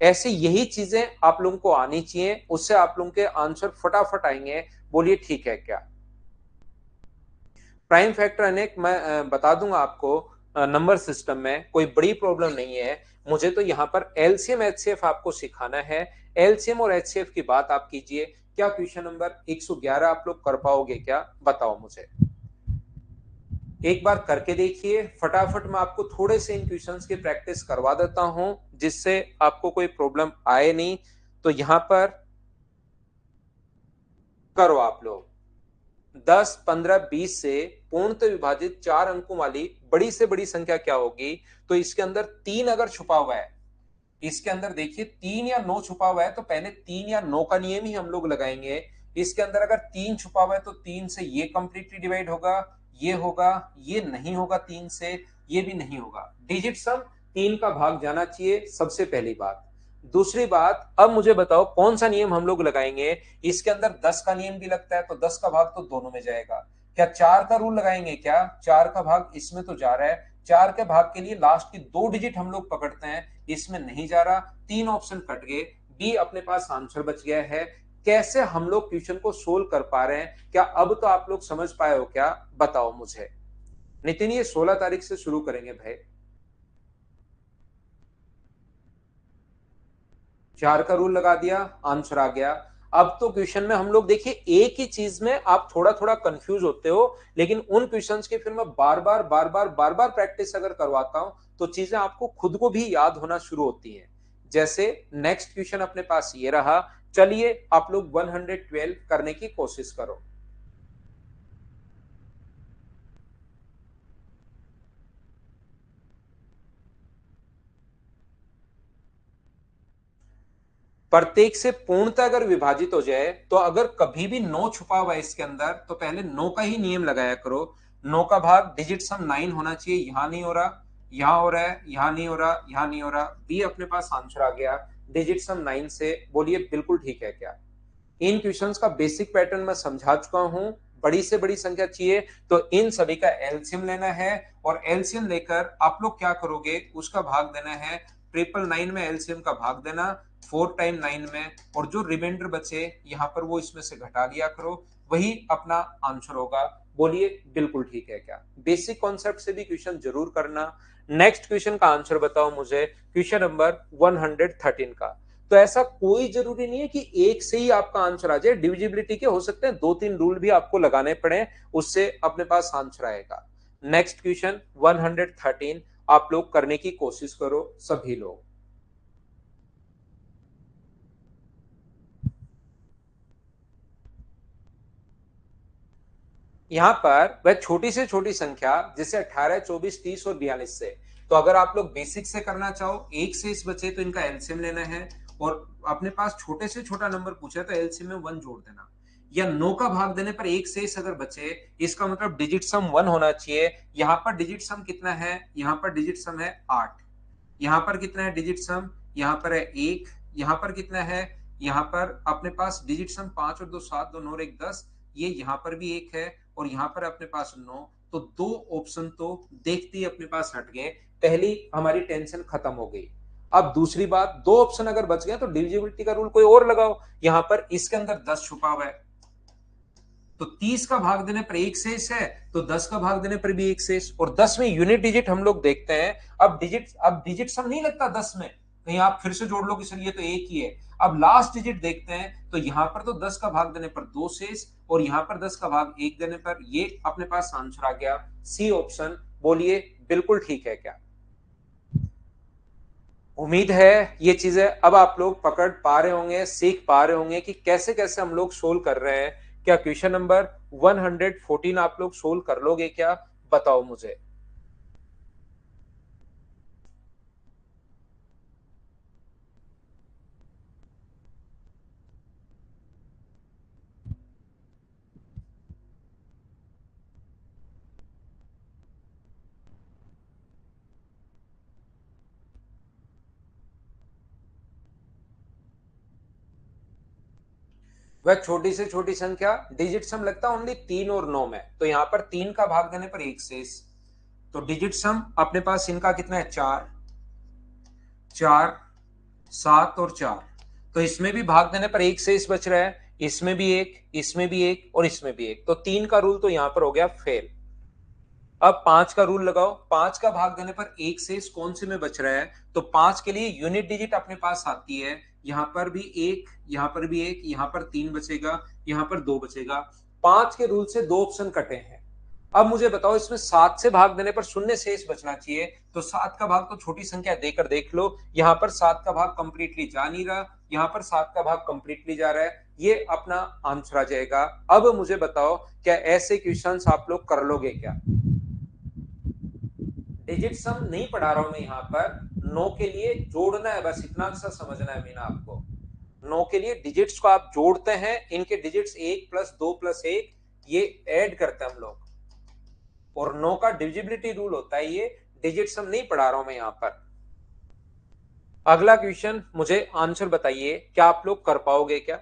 ऐसे यही चीजें आप लोगों को आनी चाहिए, उससे आप लोगों के आंसर फटाफट आएंगे। बोलिए ठीक है क्या? प्राइम फैक्टर अनेक मैं बता दूंगा आपको, नंबर सिस्टम में कोई बड़ी प्रॉब्लम नहीं है। मुझे तो यहाँ पर एलसीएम एचसीएफ आपको सिखाना है। एलसीएम और एचसीएफ की बात आप कीजिए। क्या क्वेश्चन नंबर 111 आप लोग कर पाओगे क्या? बताओ मुझे, एक बार करके देखिए फटाफट। मैं आपको थोड़े से इन क्वेश्चंस की प्रैक्टिस करवा देता हूं, जिससे आपको कोई प्रॉब्लम आए नहीं। तो यहां पर करो आप लोग। 10, 15, 20 से पूर्णतः विभाजित 4 अंकों वाली बड़ी से बड़ी संख्या क्या होगी? तो इसके अंदर 3 अगर छुपा हुआ है, इसके अंदर देखिए 3 या 9 छुपा हुआ है, तो पहले 3 या 9 का नियम ही हम लोग लगाएंगे। इसके अंदर अगर 3 छुपा हुआ है, तो 3 से ये कंप्लीटली डिवाइड होगा, ये होगा, ये नहीं होगा, 3 से ये भी नहीं होगा। डिजिट सम 3 का भाग जाना चाहिए, सबसे पहली बात। दूसरी बात, अब मुझे बताओ कौन सा नियम हम लोग लगाएंगे। इसके अंदर 10 का नियम भी लगता है, तो 10 का भाग तो दोनों में जाएगा। क्या 4 का रूल लगाएंगे? क्या 4 का भाग इसमें तो जा रहा है, 4 के भाग के लिए लास्ट की 2 डिजिट हम लोग पकड़ते हैं, इसमें नहीं जा रहा। 3 ऑप्शन कट गए, बी अपने पास आंसर बच गया है। कैसे हम लोग क्वेश्चन को सोल्व कर पा रहे हैं, क्या अब तो आप लोग समझ पाए हो क्या? बताओ मुझे। नितिन, ये 16 तारीख से शुरू करेंगे भाई। 4 का रूल लगा दिया, आंसर आ गया। अब तो क्वेश्चन में हम लोग देखिए एक ही चीज में आप थोड़ा थोड़ा कंफ्यूज होते हो, लेकिन उन क्वेश्चंस की फिर मैं बार बार प्रैक्टिस अगर करवाता हूं तो चीजें आपको खुद को भी याद होना शुरू होती हैं। जैसे नेक्स्ट क्वेश्चन अपने पास ये रहा, चलिए आप लोग 112 करने की कोशिश करो। प्रत्येक से पूर्णतः अगर विभाजित हो जाए, तो अगर कभी भी 9 छुपा हुआ है इसके अंदर, तो पहले 9 का ही नियम लगाया करो। 9 का भाग डिजिट सम 9 होना चाहिए, यहां नहीं हो रहा, यहां हो रहा है, यहां नहीं हो रहा, यहां नहीं हो रहा। बी अपने पास आंसर आ गया डिजिट सम 9 से। बोलिए बिल्कुल ठीक है क्या? इन क्वेश्चंस का बेसिक पैटर्न मैं समझा चुका हूं। बड़ी से बड़ी संख्या चाहिए तो इन सभी का एलसीएम लेना है, और एलसीएम लेकर आप लोग क्या करोगे, उसका भाग देना है। 999 में एलसीएम का भाग देना 4 टाइम 9 में, और जो रिमाइंडर बचे यहाँ पर वो इसमें से घटा दिया करो, वही अपना आंसर होगा। बोलिए बिल्कुल ठीक है क्या? बेसिक कॉन्सेप्ट से भी क्वेश्चन जरूर करना। नेक्स्ट क्वेश्चन का आंसर बताओ मुझे, क्वेश्चन नंबर 113 का। तो ऐसा कोई जरूरी नहीं है कि एक से ही आपका आंसर आ जाए, डिविजिबिलिटी के हो सकते हैं 2-3 रूल भी आपको लगाने पड़े, उससे अपने पास आंसर आएगा। नेक्स्ट क्वेश्चन 113 आप लोग करने की कोशिश करो सभी लोग। यहां पर वह छोटी से छोटी संख्या जैसे 18, 24, 30 और 42 से, तो अगर आप लोग बेसिक से करना चाहो, एक से इस बचे तो इनका एलसीएम लेना है, और अपने पास छोटे से छोटा नंबर पूछा तो एलसीएम में 1 जोड़ देना, या 9 का भाग देने पर एक से इस अगर बचे, इसका मतलब डिजिट सम 1 होना चाहिए। यहां पर डिजिट सम कितना है? यहां पर डिजिट सम है 8। यहां पर कितना है डिजिट सम? यहां पर है 1। यहां पर कितना है? यहां पर अपने पास डिजिट सम 5 और 2 7, 2 9 और 1 10। ये यहां पर भी 1 है, और यहां पर अपने पास 9। तो 2 ऑप्शन तो देखते ही अपने पास हट गए, पहली हमारी टेंशन खत्म हो गई। अब दूसरी बात, 2 ऑप्शन अगर बच गए तो डिविजिबिलिटी का रूल कोई और लगाओ। यहां पर इसके अंदर 10 छुपा हुआ है, तो 30 का भाग देने पर एक शेष है, तो 10 का भाग देने पर भी एक शेष, और 10 में यूनिट डिजिट हम लोग देखते हैं। अब डिजिट सम नहीं लगता 10 में, कहीं आप फिर से जोड़ लो कि सर ये तो एक ही है। अब लास्ट डिजिट देखते हैं, तो यहां पर तो 10 का भाग देने पर 2 शेष, और यहां पर 10 का भाग 1 देने पर, ये अपने पास आंसर आ गया सी ऑप्शन। बोलिए बिल्कुल ठीक है क्या? उम्मीद है ये चीजें अब आप लोग पकड़ पा रहे होंगे, सीख पा रहे होंगे कि कैसे कैसे हम लोग सोल्व कर रहे हैं। क्या क्वेश्चन नंबर 114 आप लोग सोल्व कर लोगे क्या? बताओ मुझे। वह छोटी से छोटी संख्या डिजिट सम लगता है ओनली 3 और 9 में, तो यहां पर 3 का भाग देने पर एक शेष, तो डिजिट सम अपने पास इनका कितना है? 4, 4, 7 और 4। तो इसमें भी भाग देने पर एक शेष बच रहा है, इसमें भी एक, इसमें भी एक, और इसमें भी एक, तो 3 का रूल तो यहां पर हो गया फेल। अब 5 का रूल लगाओ, 5 का भाग देने पर एक शेष कौन से में बच रहा है? तो 5 के लिए यूनिट डिजिट अपने पास आती है, यहां पर भी एक, यहां पर भी एक, यहां पर 3 बचेगा, यहां पर 2 बचेगा। 5 के रूल से 2 ऑप्शन कटे हैं। अब मुझे बताओ, इसमें 7 से भाग देने पर शून्य शेष बचना चाहिए, तो 7 का भाग तो छोटी संख्या देकर देख लो, यहां पर 7 का भाग कंप्लीटली जा नहीं रहा, यहां पर 7 का भाग कंप्लीटली जा रहा है, ये अपना आंसर आ जाएगा। अब मुझे बताओ, क्या ऐसे क्वेश्चंस आप लोग कर लोगे क्या? डिजिट सम नहीं पढ़ा रहा हूं मैं यहाँ पर, नो के लिए जोड़ना है, बस इतना सा समझना है मीना आपको। नो के लिए डिजिट्स को आप जोड़ते हैं, इनके डिजिट्स 1 + 2 + 1, ये ऐड करते हैं हम लोग, और नो का डिविजिबिलिटी रूल होता है ये। डिजिट सम नहीं पढ़ा रहा हूं मैं यहाँ पर। अगला क्वेश्चन, मुझे आंसर बताइए, क्या आप लोग कर पाओगे क्या?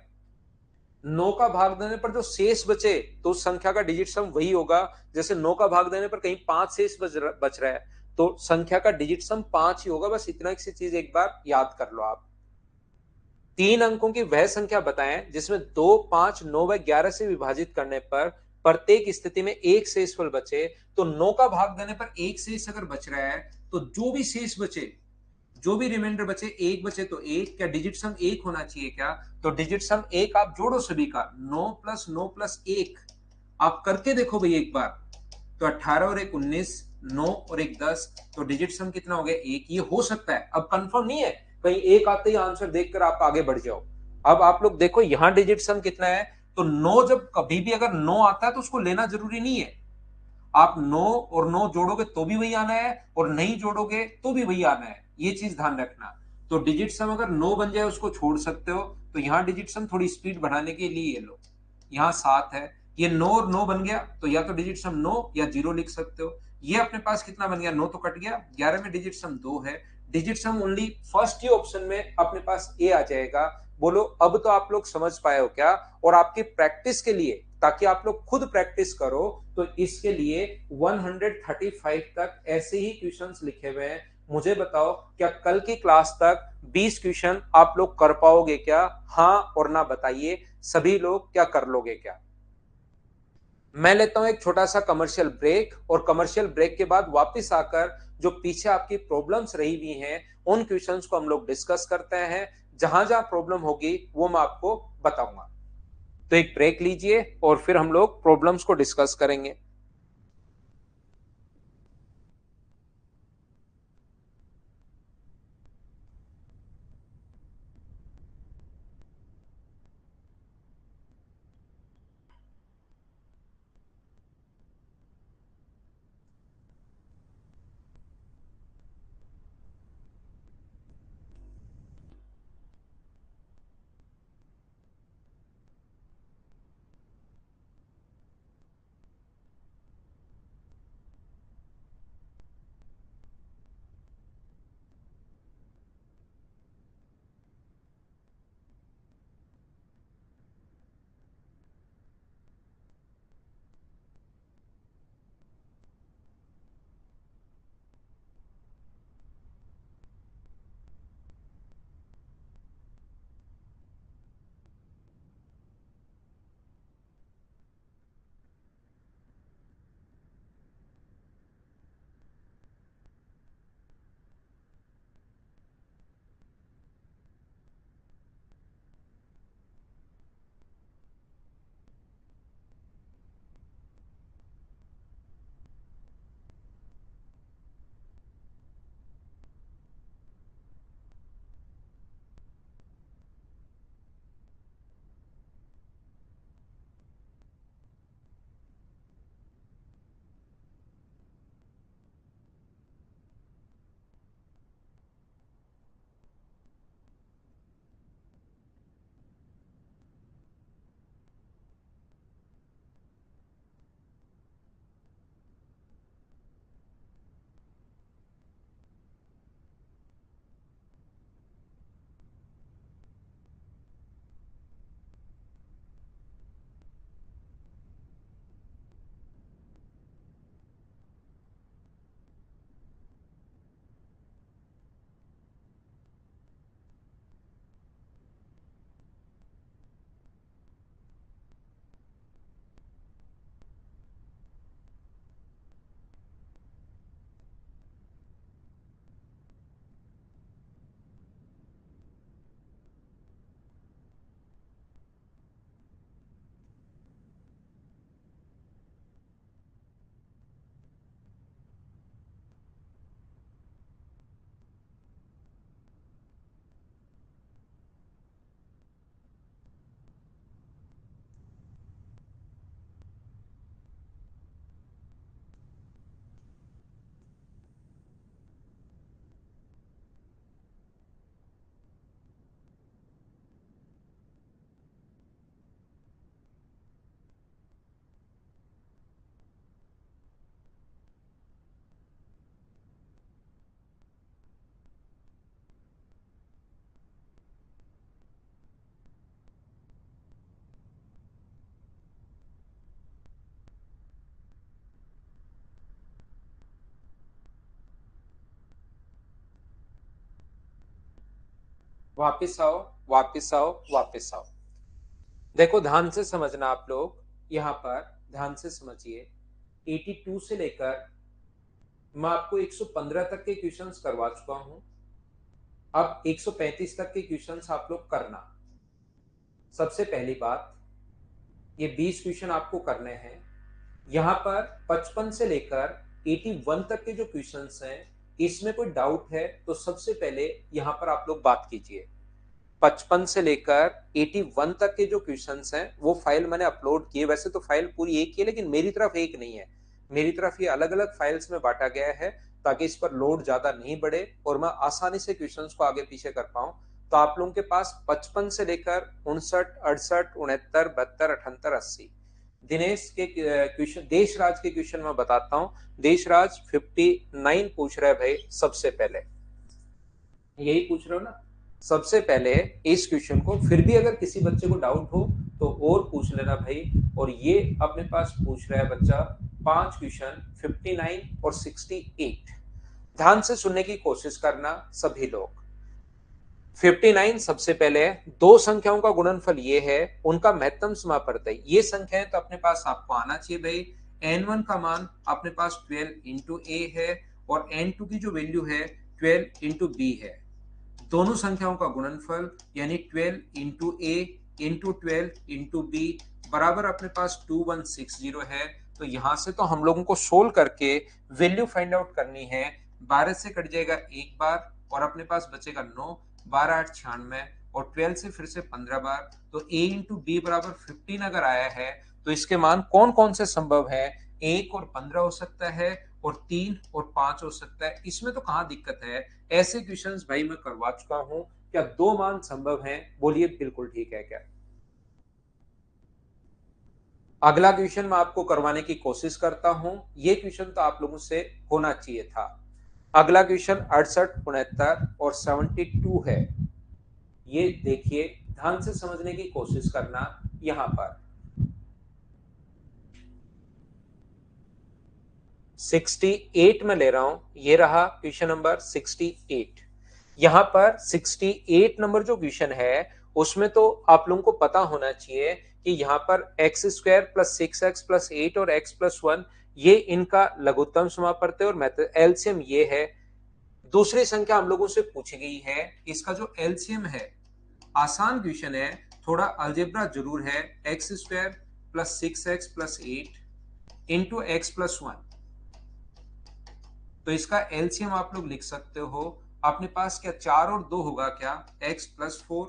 9 का भाग देने पर जो शेष बचे तो उस संख्या का डिजिट सम वही होगा। जैसे 9 का भाग देने पर कहीं 5 शेष बच रहा है तो संख्या का डिजिट सम 5 ही होगा। बस इतना सी चीज एक बार याद कर लो आप। 3 अंकों की वह संख्या बताएं जिसमें 2, 5, 9 व 11 से विभाजित करने पर प्रत्येक स्थिति में एक शेषफल बचे। तो 9 का भाग देने पर एक शेष अगर बच रहा है तो जो भी शेष बचे, जो भी रिमाइंडर बचे, एक बचे तो एक, क्या डिजिट सम एक होना चाहिए क्या? तो डिजिट सम एक आप जोड़ो सभी का, 9 + 9 + 1 आप करके देखो भाई एक बार। तो 18 और 1 19, 9 और 1 10, तो डिजिट सम कितना हो गया? एक। ये हो सकता है, अब कंफर्म नहीं है, कहीं एक आते ही आंसर देखकर आप आगे बढ़ जाओ। अब आप लोग देखो यहां डिजिट सम कितना है। तो 9, जब कभी भी अगर 9 आता है तो उसको लेना जरूरी नहीं है। आप 9 और 9 जोड़ोगे तो भी वही आना है और नहीं जोड़ोगे तो भी वही आना है, ये चीज ध्यान रखना। तो डिजिट सम अगर 9 बन जाए उसको छोड़ सकते हो। तो यहां डिजिट सम थोड़ी स्पीड बढ़ाने के लिए ये लो, यहाँ 7 है, ये 9 और 9 बन गया तो या तो डिजिट सम 9 या 0 लिख सकते हो। ये अपने पास कितना बन गया? 9 तो कट गया, 11 में डिजिट सम 2 है। डिजिट सम ओनली फर्स्ट ही ऑप्शन में अपने पास ए आ जाएगा। बोलो अब तो आप लोग समझ पाए हो क्या? और आपकी प्रैक्टिस के लिए, ताकि आप लोग खुद प्रैक्टिस करो, तो इसके लिए 135 तक ऐसे ही क्वेश्चंस लिखे हुए हैं। मुझे बताओ क्या कल की क्लास तक 20 क्वेश्चन आप लोग कर पाओगे क्या? हाँ और ना बताइए, सभी लोग क्या कर लोगे क्या? मैं लेता हूं एक छोटा सा कमर्शियल ब्रेक, और कमर्शियल ब्रेक के बाद वापस आकर जो पीछे आपकी प्रॉब्लम्स रही हुई हैं उन क्वेश्चंस को हम लोग डिस्कस करते हैं। जहां जहां प्रॉब्लम होगी वो मैं आपको बताऊंगा। तो एक ब्रेक लीजिए और फिर हम लोग प्रॉब्लम्स को डिस्कस करेंगे। वापिस आओ, वापिस आओ, वापिस आओ। देखो ध्यान से समझना आप लोग, यहाँ पर ध्यान से समझिए। 82 से लेकर मैं आपको 115 तक के क्वेश्चंस करवा चुका हूं। अब 135 तक के क्वेश्चंस आप लोग करना। सबसे पहली बात, ये 20 क्वेश्चन आपको करने हैं। यहाँ पर 55 से लेकर 81 तक के जो क्वेश्चंस हैं, इसमें कोई डाउट है तो सबसे पहले यहाँ पर आप लोग बात कीजिए। 55 से लेकर 81 तक के जो क्वेश्चंस हैं वो फाइल मैंने अपलोड किए। वैसे तो फाइल पूरी एक ही है, लेकिन मेरी तरफ एक नहीं है, मेरी तरफ ये अलग अलग फाइल्स में बांटा गया है ताकि इस पर लोड ज्यादा नहीं बढ़े और मैं आसानी से क्वेश्चंस को आगे पीछे कर पाऊं। तो आप लोगों के पास 55 से लेकर 59, 68, 69, 72, 78, 80 दिनेश के क्वेश्चन, देशराज के क्वेश्चन मैं बताता हूं। देशराज 59 पूछ रहा है भाई। सबसे पहले यही पूछ रहे हो ना? सबसे पहले इस क्वेश्चन को, फिर भी अगर किसी बच्चे को डाउट हो तो और पूछ लेना भाई। और ये अपने पास पूछ रहा है बच्चा 5 क्वेश्चन 59 और 68। ध्यान से सुनने की कोशिश करना सभी लोग। 59 सबसे पहले दो संख्याओं का गुणनफल ये है, उनका महत्तम समापवर्तय ये संख्याएं तो अपने पास आपको आना चाहिए भाई। n1 का मान अपने पास 12 इंटू ए है और n2 की जो वैल्यू है 12 इंटू बी है। दोनों संख्याओं का गुणनफल यानी 12 इंटू ए इंटू 12 इंटू बी बराबर अपने पास 2160 है। तो यहां से तो हम लोगों को सोल्व करके वैल्यू फाइंड आउट करनी है। 12 से कट जाएगा एक बार और अपने पास बचेगा 9, 12 8 96 और 12 से फिर से 15 बार। तो a इंटू बी बराबर 15 अगर आया है तो इसके मान कौन कौन से संभव है? 1 और 15 हो सकता है और 3 और 5 हो सकता है। इसमें तो कहां दिक्कत है? ऐसे क्वेश्चंस भाई मैं करवा चुका हूं। क्या दो मान संभव हैं? बोलिए बिल्कुल ठीक है क्या? अगला क्वेश्चन मैं आपको करवाने की कोशिश करता हूं। ये क्वेश्चन तो आप लोगों से होना चाहिए था। अगला क्वेश्चन 68, 69 और 72 है। ये देखिए, ध्यान से समझने की कोशिश करना। यहां पर 68 में ले रहा हूं, ये रहा क्वेश्चन नंबर 68। यहां पर 68 नंबर जो क्वेश्चन है उसमें तो आप लोगों को पता होना चाहिए कि यहां पर x square plus 6x plus 8 और x प्लस 1 ये इनका लघुत्तम समापवर्तय और मेथड एलसीएम ये है। दूसरी संख्या हम लोगों से पूछी गई है, इसका जो एलसीएम है, आसान क्वेश्चन है, थोड़ा अलजेब्रा जरूर है। X square plus 6x plus 8 into x plus 1। तो इसका एलसीएम आप लोग लिख सकते हो अपने पास क्या 4 और 2 होगा क्या? x plus 4,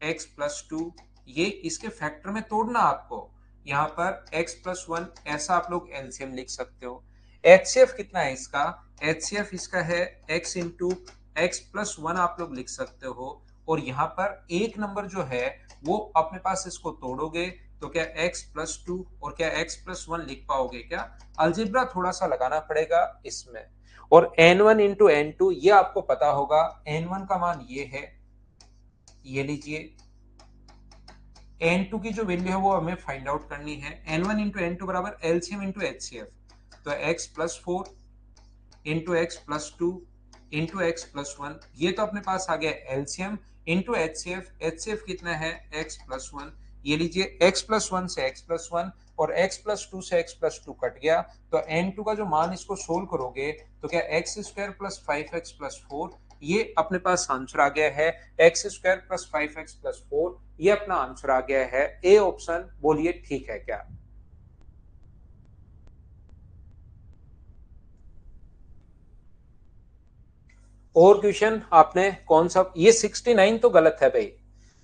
x plus 2। ये इसके फैक्टर में तोड़ना आपको। यहाँ पर x प्लस 1 ऐसा आप लोग एलसीएम लिख सकते हो। एचसीएफ कितना है इसका? एचसीएफ इसका है x इंटू एक्स प्लस 1 आप लोग लिख सकते हो। और यहाँ पर एक नंबर जो है वो अपने पास इसको तोड़ोगे तो क्या x प्लस 2 और क्या x प्लस 1 लिख पाओगे क्या? अलजेब्रा थोड़ा सा लगाना पड़ेगा इसमें। और n1 इंटू n2 ये आपको पता होगा। n1 का मान ये है, ये लीजिए। n2 की जो वैल्यू है वो हमें फाइंड आउट करनी है। n1 इंटू n2 बराबर एलसीएम इंटू एचसीएफ। तो x plus 4 into x plus 2 into x plus 1, ये तो अपने पास आ गया एलसीएम इंटू एचसीएफ। एचसीएफ कितना है? x plus 1। ये लीजिए x प्लस 1 से x प्लस 1 और x प्लस 2 से x प्लस 2 कट गया। तो n2 का जो मान इसको सोल्व करोगे तो क्या x square plus 5x plus 4 ये अपने पास आंसर आ गया है। X square plus 5x plus 4 ये अपना आंसर आ गया है। ए ऑप्शन बोलिए ठीक है क्या? और क्वेश्चन आपने कौन सा? ये 69 तो गलत है भाई,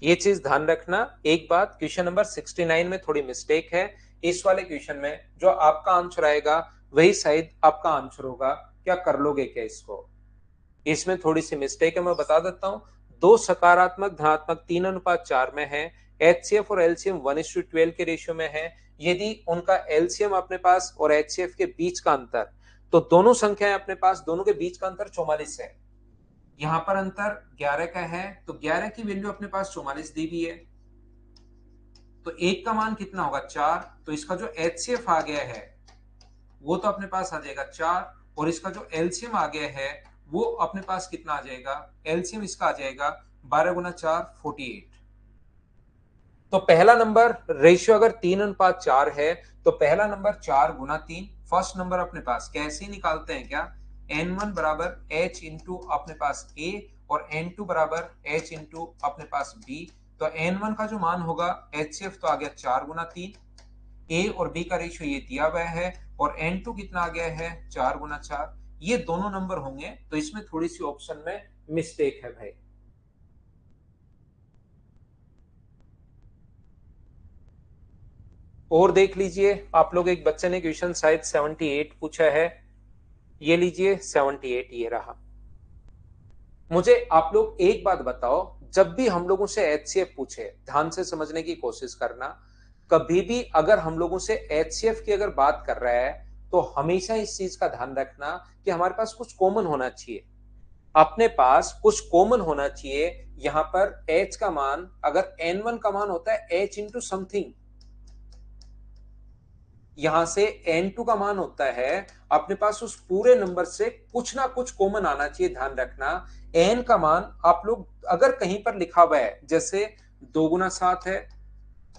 ये चीज ध्यान रखना। एक बात, क्वेश्चन नंबर 69 में थोड़ी मिस्टेक है। इस वाले क्वेश्चन में जो आपका आंसर आएगा वही शायद आपका आंसर होगा। क्या कर लोगे क्या इसको? इसमें थोड़ी सी मिस्टेक है, मैं बता देता हूं। दो सकारात्मक धनात्मक 3:4 में है। एचसीएफ और एलसीएम 1:12 के रेशियो में है। यदि उनका एलसीएम अपने पास और एचसीएफ के बीच का अंतर, तो दोनों संख्याएं अपने पास, दोनों के बीच का अंतर 44 है। यहां पर अंतर 11 का है तो 11 की वैल्यू अपने पास 44 दी हुई है। तो एक का मान कितना होगा? 4। तो इसका जो एचसीएफ आ गया है वो तो अपने पास आ जाएगा 4 और इसका जो एलसीएम आ गया है वो अपने पास कितना आ जाएगा? एलसीएम इसका आ जाएगा 12 गुना 4 48। तो पहला नंबर रेशियो अगर 3:4 है तो पहला नंबर 4 गुना 3, फर्स्ट नंबर अपने पास कैसे ही निकालते हैं क्या, n1 बराबर h इंटू अपने पास a और n2 बराबर h इंटू अपने पास b। तो n1 का जो मान होगा HCF तो आ गया 4 गुना 3, a और b का रेशियो ये दिया हुआ है, और n2 कितना आ गया है 4 गुना 4। ये दोनों नंबर होंगे, तो इसमें थोड़ी सी ऑप्शन में मिस्टेक है भाई। और देख लीजिए आप लोग, एक बच्चे ने क्वेश्चन शायद 78 पूछा है, ये लीजिए 78 ये रहा। मुझे आप लोग एक बात बताओ, जब भी हम लोगों से HCF पूछे, ध्यान से समझने की कोशिश करना, कभी भी अगर हम लोगों से HCF की अगर बात कर रहा है तो हमेशा इस चीज का ध्यान रखना कि हमारे पास कुछ कॉमन होना चाहिए, अपने पास कुछ कॉमन होना चाहिए। यहां पर h का मान अगर n1 का मान होता है h इंटू समथिंग, यहां से n2 का मान होता है अपने पास उस पूरे नंबर से कुछ ना कुछ कॉमन आना चाहिए। ध्यान रखना n का मान आप लोग अगर कहीं पर लिखा हुआ है जैसे 2 गुना 7 है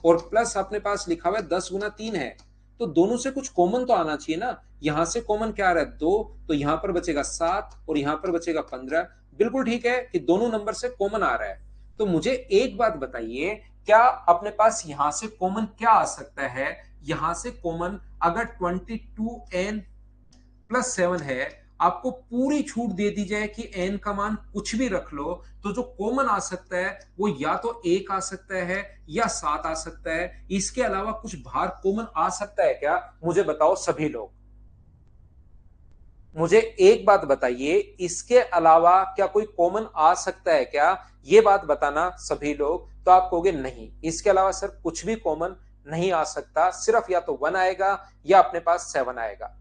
और प्लस अपने पास लिखा हुआ है 10 गुना 3 है, तो दोनों से कुछ कॉमन तो आना चाहिए ना। यहां से कॉमन क्या आ रहा है 2, तो यहां पर बचेगा 7 और यहां पर बचेगा 15। बिल्कुल ठीक है कि दोनों नंबर से कॉमन आ रहा है। तो मुझे एक बात बताइए, क्या अपने पास यहां से कॉमन क्या आ सकता है, यहां से कॉमन अगर 22n प्लस 7 है, आपको पूरी छूट दे दी जाए कि n का मान कुछ भी रख लो, तो जो कॉमन आ सकता है वो या तो 1 आ सकता है या 7 आ सकता है। इसके अलावा कुछ बाहर कॉमन आ सकता है क्या, मुझे बताओ सभी लोग। मुझे एक बात बताइए, इसके अलावा क्या कोई कॉमन आ सकता है क्या, ये बात बताना सभी लोग। तो आप कहोगे नहीं, इसके अलावा सर कुछ भी कॉमन नहीं आ सकता, सिर्फ या तो 1 आएगा या अपने पास 7 आएगा।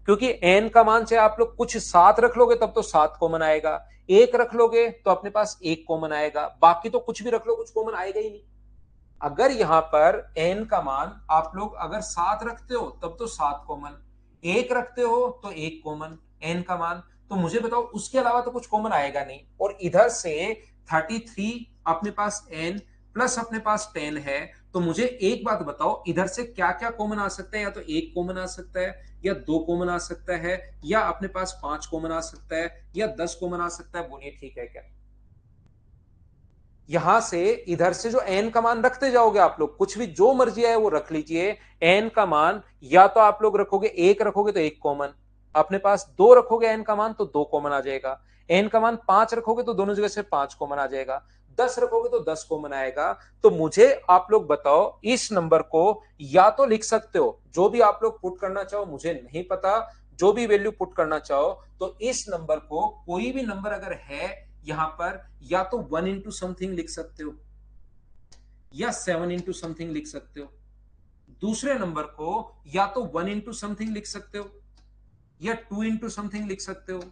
क्योंकि n का मान चाहे आप लोग कुछ 7 रख लोगे तब तो 7 कॉमन आएगा, 1 रख लोगे तो अपने पास 1 कॉमन आएगा, बाकी तो कुछ भी रख लो कुछ कॉमन आएगा ही नहीं। अगर यहां पर n का मान आप लोग अगर 7 रखते हो तब तो 7 कॉमन, 1 रखते हो तो 1 कॉमन n का मान, तो मुझे बताओ उसके अलावा तो कुछ कॉमन आएगा नहीं। और इधर से 33 अपने पास n प्लस अपने पास 10 है, तो मुझे एक बात बताओ इधर से क्या क्या कॉमन आ सकता है, या तो 1 कॉमन आ सकता है या 2 कॉमन आ सकता है या अपने पास 5 कॉमन आ सकता है या 10 कॉमन आ सकता है, बोलिए ठीक है क्या। यहां से इधर से जो n का मान रखते जाओगे आप लोग, कुछ भी जो मर्जी है वो रख लीजिए। n का मान या तो आप लोग रखोगे 1 रखोगे तो 1 कॉमन, अपने पास 2 रखोगे n का मान तो 2 कॉमन आ जाएगा, n का मान 5 रखोगे तो दोनों जगह से 5 कॉमन आ जाएगा, 10 रखोगे तो 10 कॉमन आएगा। तो मुझे आप लोग बताओ, इस नंबर को या तो लिख सकते हो, जो भी आप लोग पुट करना चाहो मुझे नहीं पता, जो भी वैल्यू पुट करना चाहो, तो इस नंबर को कोई भी नंबर अगर है यहां पर, या तो 1 इंटू समथिंग लिख सकते हो या 7 इंटू समथिंग लिख सकते हो। दूसरे नंबर को या तो 1 इंटू समथिंग लिख सकते हो या 2 इंटू समथिंग लिख सकते हो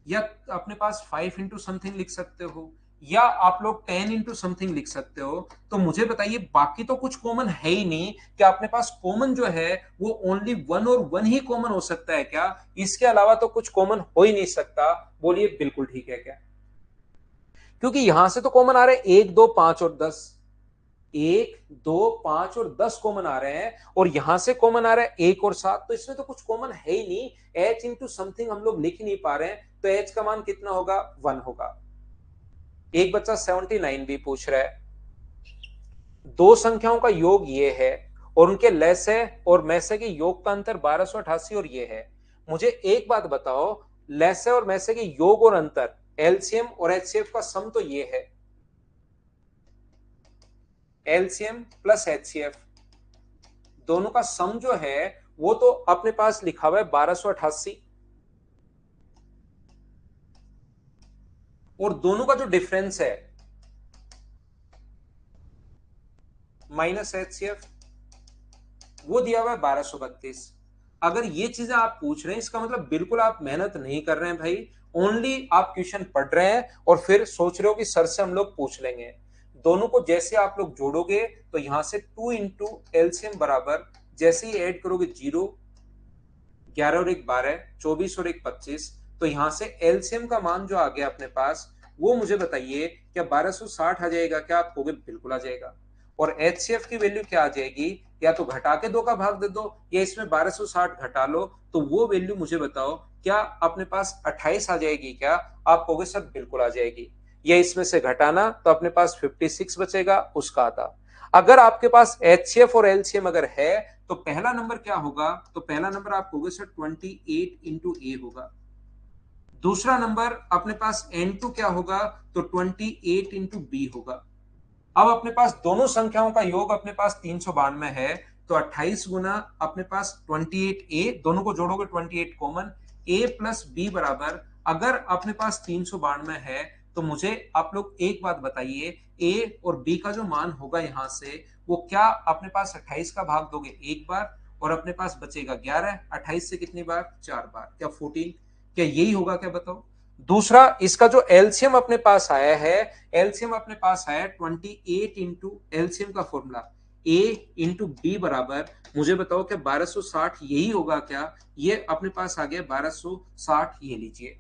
या अपने पास 5 इंटू समथिंग लिख सकते हो या आप लोग 10 इंटू समथिंग लिख सकते हो। तो मुझे बताइए, बाकी तो कुछ कॉमन है ही नहीं, क्या अपने पास कॉमन जो है वो ओनली 1 और 1 ही कॉमन हो सकता है क्या, इसके अलावा तो कुछ कॉमन हो ही नहीं सकता, बोलिए बिल्कुल ठीक है क्या। क्योंकि यहां से तो कॉमन आ रहे हैं 1 2 5 और 10, 1 2 5 और 10 कॉमन आ रहे हैं, और यहां से कॉमन आ रहा है 1 और 7, तो इसमें तो कुछ कॉमन है ही नहीं। h इंटू समथिंग हम लोग लिख ही नहीं पा रहे हैं, तो h का मान कितना होगा 1 होगा। एक बच्चा 79 भी पूछ रहा है, दो संख्याओं का योग ये है और उनके लैसे और मैसे के योग का अंतर 1288 और ये है। मुझे एक बात बताओ, लैसे और मैसे के योग और अंतर, एलसीएम और एचसीएफ का सम तो ये है, एलसीएम प्लस एचसीएफ दोनों का सम जो है वो तो अपने पास लिखा हुआ है 1288, और दोनों का जो डिफरेंस है माइनस एचसीएफ वो दिया हुआ है 1232। अगर ये चीजें आप पूछ रहे हैं इसका मतलब बिल्कुल आप मेहनत नहीं कर रहे हैं भाई, ओनली आप क्वेश्चन पढ़ रहे हैं और फिर सोच रहे हो कि सर से हम लोग पूछ लेंगे। दोनों को जैसे आप लोग जोड़ोगे तो यहां से 2 इंटू एलसीएम बराबर, जैसे ही ऐड करोगे 0, 11 और 1 12, 24 और 1 25, तो यहां से एलसीएम का मान जो आ गया अपने पास वो मुझे बताइए क्या 1260 आ जाएगा क्या? आप कहोगे बिल्कुल आ जाएगा। और HCF की वैल्यू क्या आ जाएगी? या तो घटा के 2 का भाग दे दो या इसमें 1260 घटा लो, तो वो वैल्यू मुझे बताओ क्या अपने पास 28 आ जाएगी क्या? आप कहोगे सर बिल्कुल आ जाएगी। या इसमें से घटाना तो अपने पास 56 बचेगा, उसका आधा। अगर आपके पास HCF और LCM अगर है तो पहला नंबर क्या होगा? तो पहला नंबर आप कहोगे सर 28 इंटू ए होगा। दूसरा नंबर अपने पास N2 क्या होगा? तो 28 इंटू बी होगा। अब अपने पास दोनों संख्याओं का योग अपने पास 392 है, तो 28 गुना अपने पास 28a, दोनों को जोड़ोगे 28 कॉमन, a प्लस बी बराबर, अगर अपने पास 392 है तो मुझे आप लोग एक बात बताइए, a और b का जो मान होगा यहां से वो क्या अपने पास 28 का भाग दोगे एक बार और अपने पास बचेगा 11, 28 से कितनी बार? 4 बार, क्या 14? क्या यही होगा क्या? बताओ। दूसरा, इसका जो एलसीएम अपने पास आया है, एलसीएम अपने पास आया 28 इंटू एलसीएम का फॉर्मूला a इंटू बी बराबर, मुझे बताओ क्या 1260 यही होगा क्या? ये अपने पास आ गया 1260, ये लीजिए।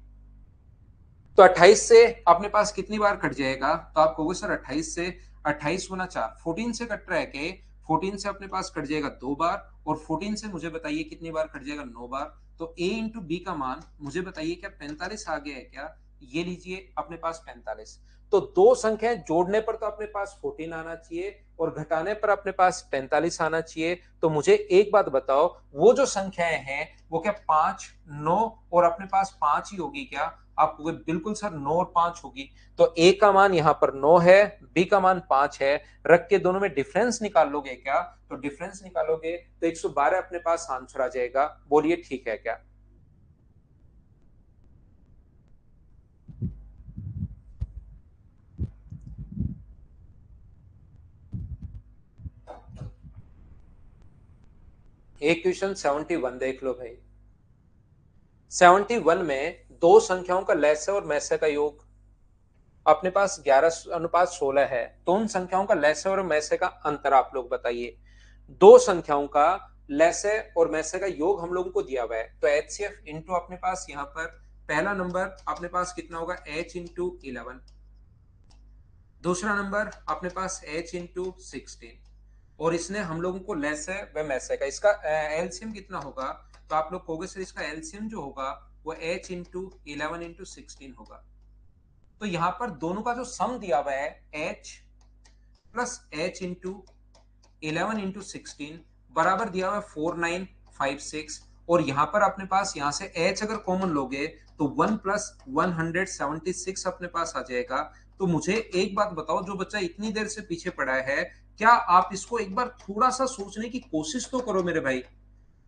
तो 28 से अपने पास कितनी बार कट जाएगा? तो आप कहोगे सर 28 से 28 गुना 4, 14 से कट रहा है के? 14 से अपने पास कट जाएगा 2 बार और 14 से मुझे बताइए कितनी बार कट जाएगा? 9 बार। तो a इंटू बी का मान मुझे बताइए क्या 45 आ गया है क्या? ये लीजिए अपने पास 45। तो दो संख्याएं जोड़ने पर तो अपने पास 14 आना चाहिए और घटाने पर अपने पास 45 आना चाहिए। तो मुझे एक बात बताओ, वो जो संख्याएं हैं वो क्या 5, 9 और अपने पास 5 ही होगी क्या? आप कहोगे बिल्कुल सर 9 और 5 होगी। तो ए का मान यहां पर 9 है, बी का मान 5 है, रख के दोनों में डिफरेंस निकाल लोगे क्या? तो डिफरेंस निकालोगे तो 112 अपने पास आंसर आ जाएगा। बोलिए ठीक है क्या? एक क्वेश्चन 71 देख लो भाई। 71 में दो संख्याओं का लैसे और मैसे का योग अपने पास 11:16 है, तो उन संख्याओं का लैसे और मैसे का अंतर आप लोग बताइए। दो संख्याओं का लैसे और मैसे का योग हम लोगों को दिया हुआ है, तो HCF इंटू अपने पास यहाँ पर पहला नंबर अपने पास कितना होगा? H इंटू 11, दूसरा नंबर अपने पास H इंटू 16, और इसने हम लोगों को लेस है व मैस है का, इसका एलसीएम कितना होगा? तो आप लोग कहोगे सर इसका एलसीएम जो होगा वो H इंटू 11 इंटू 16 होगा। तो यहां पर दोनों का जो सम दिया हुआ है H plus H into 11 into 16 बराबर दिया हुआ है 4956, और यहां पर अपने पास यहां से H अगर कॉमन लोगे तो 1 प्लस 176 अपने पास आ जाएगा। तो मुझे एक बात बताओ, जो बच्चा इतनी देर से पीछे पड़ा है, क्या आप इसको एक बार थोड़ा सा सोचने की कोशिश तो करो मेरे भाई।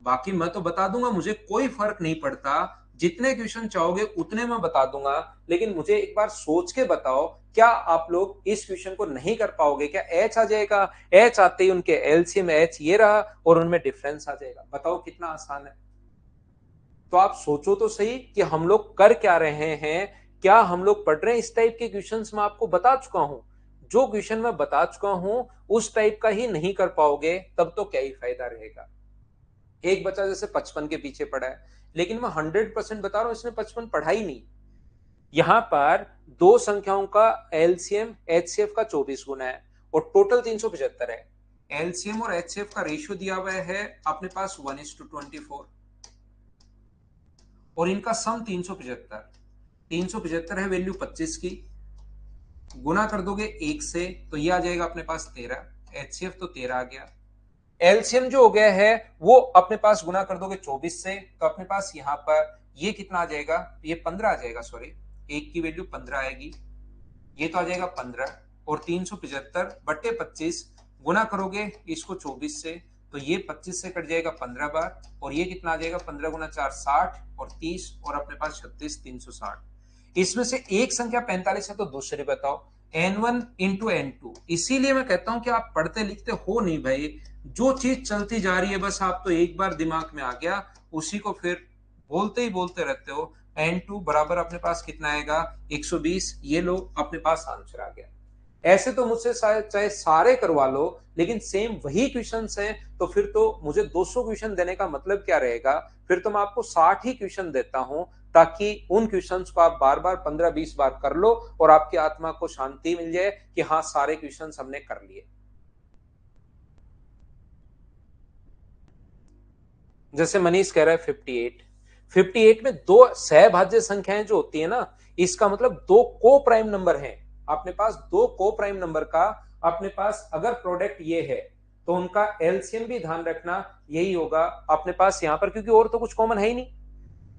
बाकी मैं तो बता दूंगा, मुझे कोई फर्क नहीं पड़ता, जितने क्वेश्चन चाहोगे उतने मैं बता दूंगा, लेकिन मुझे एक बार सोच के बताओ, क्या आप लोग इस क्वेश्चन को नहीं कर पाओगे क्या? एच आ जाएगा, एच आते ही उनके एलसीएम एच ये रहा और उनमें डिफरेंस आ जाएगा। बताओ कितना आसान है। तो आप सोचो तो सही कि हम लोग कर क्या रहे हैं, क्या हम लोग पढ़ रहे हैं इस टाइप के क्वेश्चंस? मैं आपको बता चुका हूं, जो क्वेश्चन मैं बता चुका हूं उस टाइप का ही नहीं कर पाओगे तब तो क्या ही फायदा रहेगा। एक बच्चा जैसे 55 के पीछे पड़ा है, लेकिन मैं 100% बता रहा हूं इसने 55 पढ़ा ही नहीं। यहां पर दो संख्याओं का एलसीएम एचसीएफ का 24 गुना है और टोटल 375 है। एलसीएम और एचसीएफ का रेशियो दिया हुआ है अपने पास 1:24 और इनका सम 375। 375 है वैल्यू 25 की, गुना कर दोगे एक से तो ये आ जाएगा अपने पास 13, एचसीएफ तो 13 आ गया। एलसीएम जो हो गया है वो अपने पास गुना कर दोगे 24 से, तो अपने पास यहां पर ये कितना आ जाएगा? ये 15 आ जाएगा, सॉरी, एक की वैल्यू 15 आएगी, ये तो आ जाएगा 15, और 375/25 गुना करोगे इसको 24 से, तो ये 25 से कट जाएगा 15 बार, और ये कितना आ जाएगा? 15 गुना 4 60 और 30 और अपने पास 36, 360। इसमें से एक संख्या 45 है तो दूसरी बताओ। N1 इंटू N2, इसीलिए मैं कहता हूं कि आप पढ़ते लिखते हो नहीं भाई, जो चीज चलती जा रही है बस आप तो एक बार दिमाग में आ गया उसी को फिर बोलते ही बोलते रहते हो। N2 बराबर अपने पास कितना आएगा? 120, ये लो अपने पास आंसर आ गया। ऐसे तो मुझसे चाहे सारे करवा लो, लेकिन सेम वही क्वेश्चन हैं, तो फिर तो मुझे 200 क्वेश्चन देने का मतलब क्या रहेगा? फिर तो मैं आपको 60 ही क्वेश्चन देता हूं ताकि उन क्वेश्चंस को आप बार बार 15-20 बार कर लो और आपकी आत्मा को शांति मिल जाए कि हाँ सारे क्वेश्चंस हमने कर लिए। जैसे मनीष कह रहा है 58 में दो सहभाज्य संख्याएं जो होती है ना, इसका मतलब दो को प्राइम नंबर हैं अपने पास, दो को प्राइम नंबर का अपने पास अगर प्रोडक्ट ये है तो उनका एलसीएम भी ध्यान रखना यही होगा अपने पास यहां पर, क्योंकि और तो कुछ कॉमन है ही नहीं।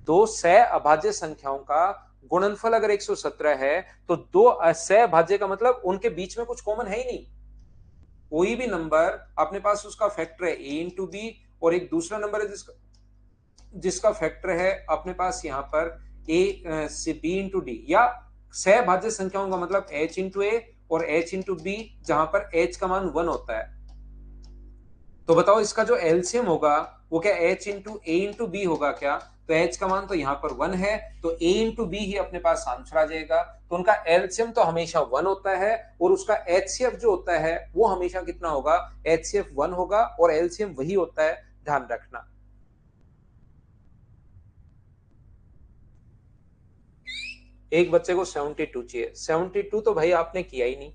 दो सहअभाज्य संख्याओं का गुणनफल अगर 117 है तो दो सहभाज्य का मतलब उनके बीच में कुछ कॉमन है ही नहीं। कोई भी नंबर अपने पास उसका फैक्टर है a इंटू बी और एक दूसरा नंबर है जिसका फैक्टर है अपने पास यहाँ पर a से b इंटू डी, या सहभाज्य संख्याओं का मतलब h इंटू ए और h इंटू बी, जहां पर h का मान 1 होता है। तो बताओ इसका जो एलसीएम होगा वो क्या h इंटू ए इंटू बी होगा क्या? तो h का मान तो यहाँ पर 1 है, तो a इंटू बी ही अपने पास आंसर आ जाएगा। तो उनका एलसीएम तो हमेशा 1 होता है और उसका एचसीएफ जो होता है वो हमेशा कितना होगा? एचसीएफ 1 होगा और एलसीएम वही होता है, ध्यान रखना। एक बच्चे को 72 चाहिए, 72 तो भाई आपने किया ही नहीं।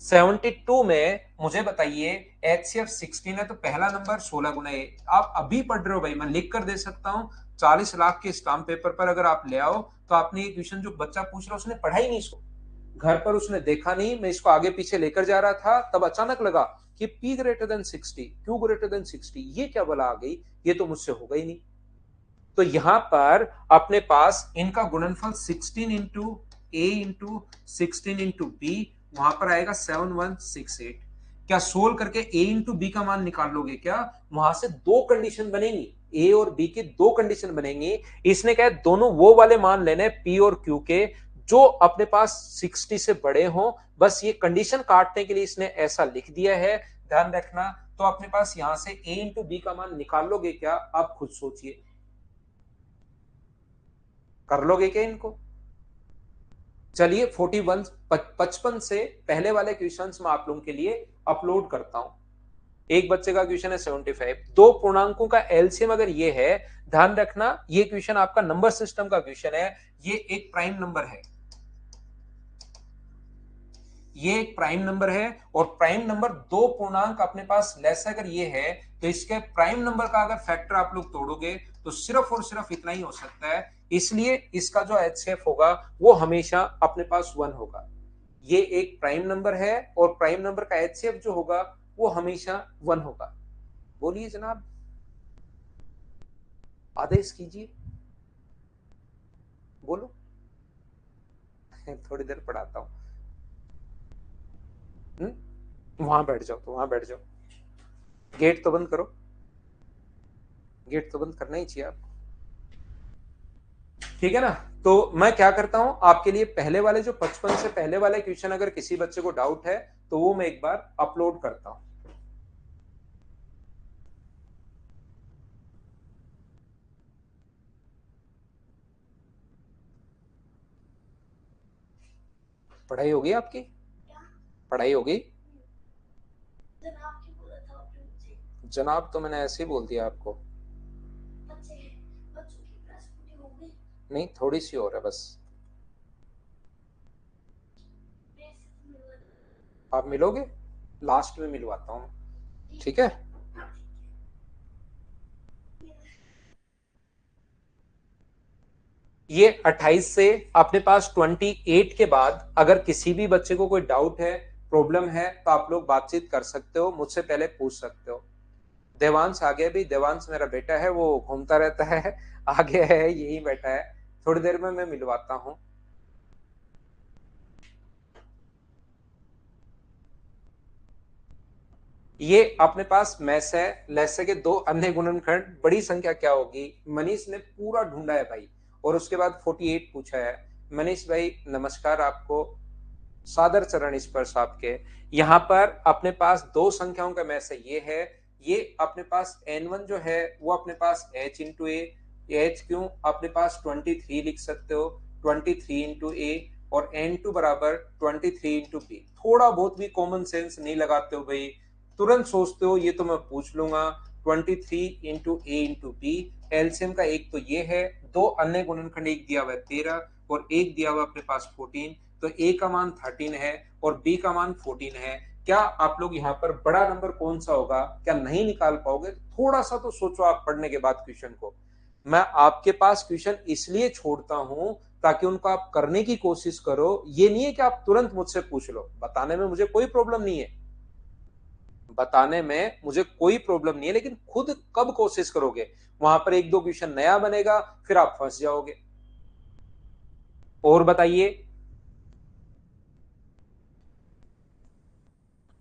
72 में मुझे बताइए एचसीएफ 16 है तो पहला नंबर 16 गुना ए। आप अभी पढ़ रहे हो भाई, मैं लिख कर दे सकता हूं 40 लाख के स्टाम्प पेपर पर अगर आप ले आओ तो आपने ये क्वेश्चन जो बच्चा पूछ रहा है उसने पढ़ा ही नहीं, इसको घर पर उसने देखा नहीं, मैं इसको आगे पीछे लेकर जा रहा था तब अचानक लगा कि P greater than 60, Q greater than 60, ये क्या बला आ गई, ये तो मुझसे होगा ही नहीं। तो यहां पर अपने पास इनका गुणनफल 16 इंटू ए इंटू 16 इंटू बी, वहां पर आएगा 7168। क्या सोल्व करके ए इंटू बी का मान निकाल लोगे क्या? वहां से दो कंडीशन बनेंगी, ए और बी की दो कंडीशन बनेंगी। इसने क्या दोनों वो वाले मान लेने पी और क्यू के जो अपने पास 60 से बड़े हों, बस ये कंडीशन काटने के लिए इसने ऐसा लिख दिया है, ध्यान रखना। तो अपने पास यहां से ए इंटू बी का मान निकाल लोगे क्या? आप खुद सोचिए, कर लोगे क्या इनको? चलिए 41 55 से पहले वाले क्वेश्चंस में आप लोगों के लिए अपलोड करता हूं। एक बच्चे का क्वेश्चन है 75, दो पूर्णांकों का एलसीएम अगर ये है, ध्यान रखना ये क्वेश्चन आपका नंबर सिस्टम का क्वेश्चन है, ये एक प्राइम नंबर है, ये एक प्राइम नंबर है और प्राइम नंबर दो पूर्णांक अपने पास लेस अगर ये है तो इसके प्राइम नंबर का अगर फैक्टर आप लोग तोड़ोगे तो सिर्फ और सिर्फ इतना ही हो सकता है, इसलिए इसका जो एचसीएफ होगा वो हमेशा अपने पास 1 होगा। ये एक प्राइम नंबर है और प्राइम नंबर का एचसीएफ जो होगा वो हमेशा 1 होगा। बोलिए जनाब, आदेश कीजिए, बोलो। थोड़ी देर पढ़ाता हूं। वहां बैठ जाओ, तो वहां बैठ जाओ, गेट तो बंद करो, गेट तो बंद करना ही चाहिए आपको, ठीक है ना? तो मैं क्या करता हूं आपके लिए पहले वाले जो 55 से पहले वाले क्वेश्चन अगर किसी बच्चे को डाउट है तो वो मैं एक बार अपलोड करता हूं। पढ़ाई होगी आपकी? पढ़ाई होगी? जनाब तो मैंने ऐसे ही बोल दिया आपको, नहीं थोड़ी सी और है बस। आप मिलोगे? लास्ट में मिलवाता हूं, ठीक है? ये 28 से अपने पास 28 के बाद अगर किसी भी बच्चे को कोई डाउट है, प्रॉब्लम है, तो आप लोग बातचीत कर सकते हो, मुझसे पहले पूछ सकते हो। देवांश आ गया भी, देवांश मेरा बेटा है, वो घूमता रहता है, आ गया है, यही बैठा है, थोड़ी देर में मैं मिलवाता हूं। ये अपने पास मैस है, लैसे के दो अन्य गुणनखंड, बड़ी संख्या क्या होगी? मनीष ने पूरा ढूंढा है भाई और उसके बाद 48 पूछा है। मनीष भाई नमस्कार, आपको सादर चरण स्पर्श आपके। यहाँ पर अपने पास दो संख्याओं का मैस है, ये है, ये अपने पास n1 जो है वो अपने पास h इंटू ए, एच क्यों अपने पास 23 लिख सकते हो, 23 इंटू ए, और n2 बराबर 23 इंटू बी। थोड़ा बहुत भी कॉमन सेंस नहीं लगाते हो भाई, तुरंत सोचते हो ये तो मैं पूछ लूंगा, 23 इंटू ए इंटू बी। एलसीएम का एक तो ये है, दो अन्य गुणनखंड, एक दिया हुआ है 13 और एक दिया हुआ अपने पास 14, तो ए का मान 13 है और बी का मान 14 है। क्या आप लोग यहाँ पर बड़ा नंबर कौन सा होगा क्या नहीं निकाल पाओगे? थोड़ा सा तो सोचो आप पढ़ने के बाद क्वेश्चन को। मैं आपके पास क्वेश्चन इसलिए छोड़ता हूं ताकि उनको आप करने की कोशिश करो। ये नहीं है कि आप तुरंत मुझसे पूछ लो, बताने में मुझे कोई प्रॉब्लम नहीं है, बताने में मुझे कोई प्रॉब्लम नहीं है, लेकिन खुद कब कोशिश करोगे? वहां पर एक दो क्वेश्चन नया बनेगा, फिर आप फंस जाओगे। और बताइए,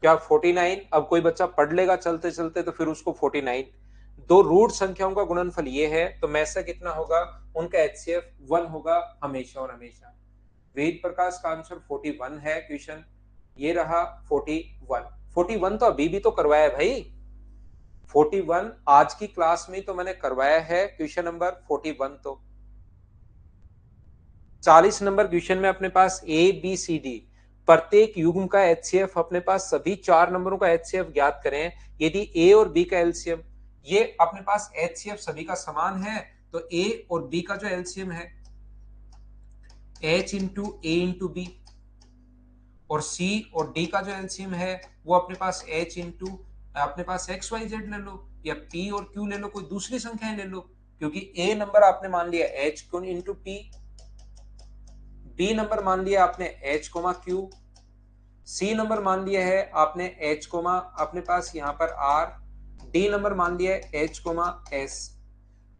क्या 49? अब कोई बच्चा पढ़ लेगा चलते चलते तो फिर उसको 49, दो रूट संख्याओं का गुणनफल ये है, तो मैसा कितना होगा? उनका एचसीएफ 1 होगा हमेशा और हमेशा। वेद प्रकाश का आंसर 41 है। क्वेश्चन ये रहा 41। 41 तो अभी भी तो करवाया है भाई, 41 आज की क्लास में तो मैंने करवाया है क्वेश्चन नंबर 41। तो 40 नंबर क्वेश्चन में अपने पास ए बी सी डी प्रत्येक युग्म का एचसीएफ, अपने पास सभी 4 नंबरों का एचसीएफ ज्ञात करें। यदि ए और बी का एलसीएम, ये अपने पास एचसीएफ सभी का समान है, तो ए और बी का जो एलसीएम है एच इंटू ए इंटू बी, और सी और डी का जो एलसीएम है वो अपने पास एच इंटू अपने पास एक्स वाई जेड ले लो, या पी और क्यू ले लो, कोई दूसरी संख्याएं ले लो, क्योंकि ए नंबर आपने मान लिया H into P, B number मान लिया आपने H comma Q, C number मान लिया है आपने एच कोमा अपने पास यहाँ पर आर, डी नंबर मान लिया है एच कोमा एस।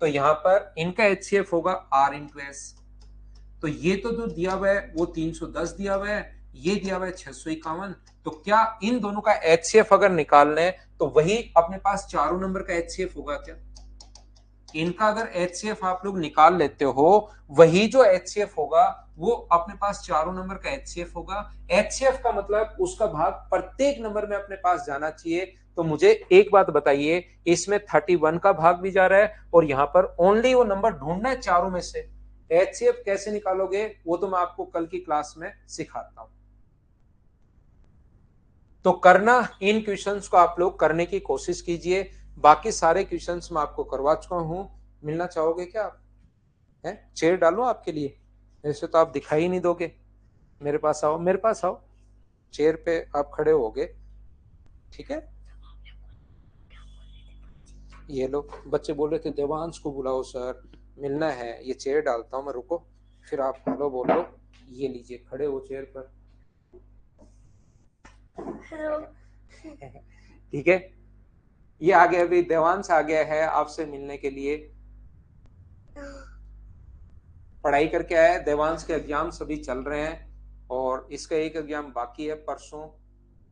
तो यहाँ पर इनका एचसीएफ होगा आर इंटू एस। तो ये तो जो दिया हुआ है वो 310 दिया हुआ है, ये दिया हुआ है 651। तो क्या इन दोनों का एचसीएफ अगर निकालना है तो वही अपने पास चारों नंबर का एचसीएफ होगा क्या? इनका अगर एचसीएफ आप लोग निकाल लेते हो, वही जो एचसीएफ होगा वो अपने पास चारों नंबर का एचसीएफ होगा। एचसीएफ का मतलब उसका भाग प्रत्येक नंबर में अपने पास जाना चाहिए। तो मुझे एक बात बताइए, इसमें 31 का भाग भी जा रहा है और यहाँ पर ओनली वो नंबर ढूंढना है चारों में से। एचसीएफ कैसे निकालोगे वो तो मैं आपको कल की क्लास में सिखाता हूं। तो करना, इन क्वेश्चंस को आप लोग करने की कोशिश कीजिए। बाकी सारे क्वेश्चंस मैं आपको करवा चुका हूं। मिलना चाहोगे क्या आप? है चेयर डालो आपके लिए, ऐसे तो आप दिखाई ही नहीं दोगे। मेरे पास आओ, मेरे पास आओ, चेयर पे आप खड़े होगे, ठीक है? ये लोग बच्चे बोल रहे थे देवांश को बुलाओ सर, मिलना है। ये चेयर डालता हूं मैं, रुको, फिर आप हेलो बोलो। ये लीजिए, खड़े हो चेयर पर। हेलो। ठीक है, ये आ गया, अभी देवांश आ गया है आपसे मिलने के लिए। पढ़ाई करके आया है। देवांश के एग्जाम सभी चल रहे हैं और इसका एक एग्जाम बाकी है परसों,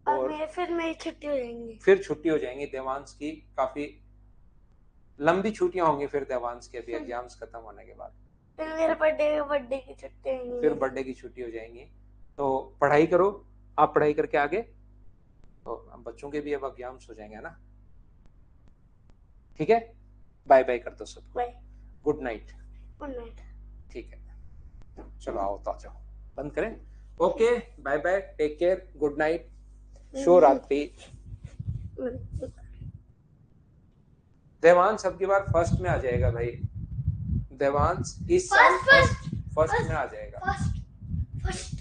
और फिर मेरी छुट्टी हो जाएंगी। फिर छुट्टी हो जाएंगी देवांश की, काफी लंबी छुट्टियां होंगी फिर देवांश के अभी एग्जाम्स खत्म होने के बाद। फिर मेरे बर्थडे की छुट्टी होगी, फिर बर्थडे की छुट्टी हो जाएंगी। तो पढ़ाई करो, आप पढ़ाई करके आगे, तो बच्चों के भी अब एग्जाम्स हो जाएंगे ना। ठीक है, बाय बाय कर दो सब, bye, good night. Good night. ठीक है, चलो आओ तो आ जाओ, बंद करें। Okay, bye bye, take care, good night, शुभ रात्रि। देवांश अब की बार फर्स्ट में आ जाएगा भाई, देवांश इस साल फर्स्ट में आ जाएगा। फर्स्ट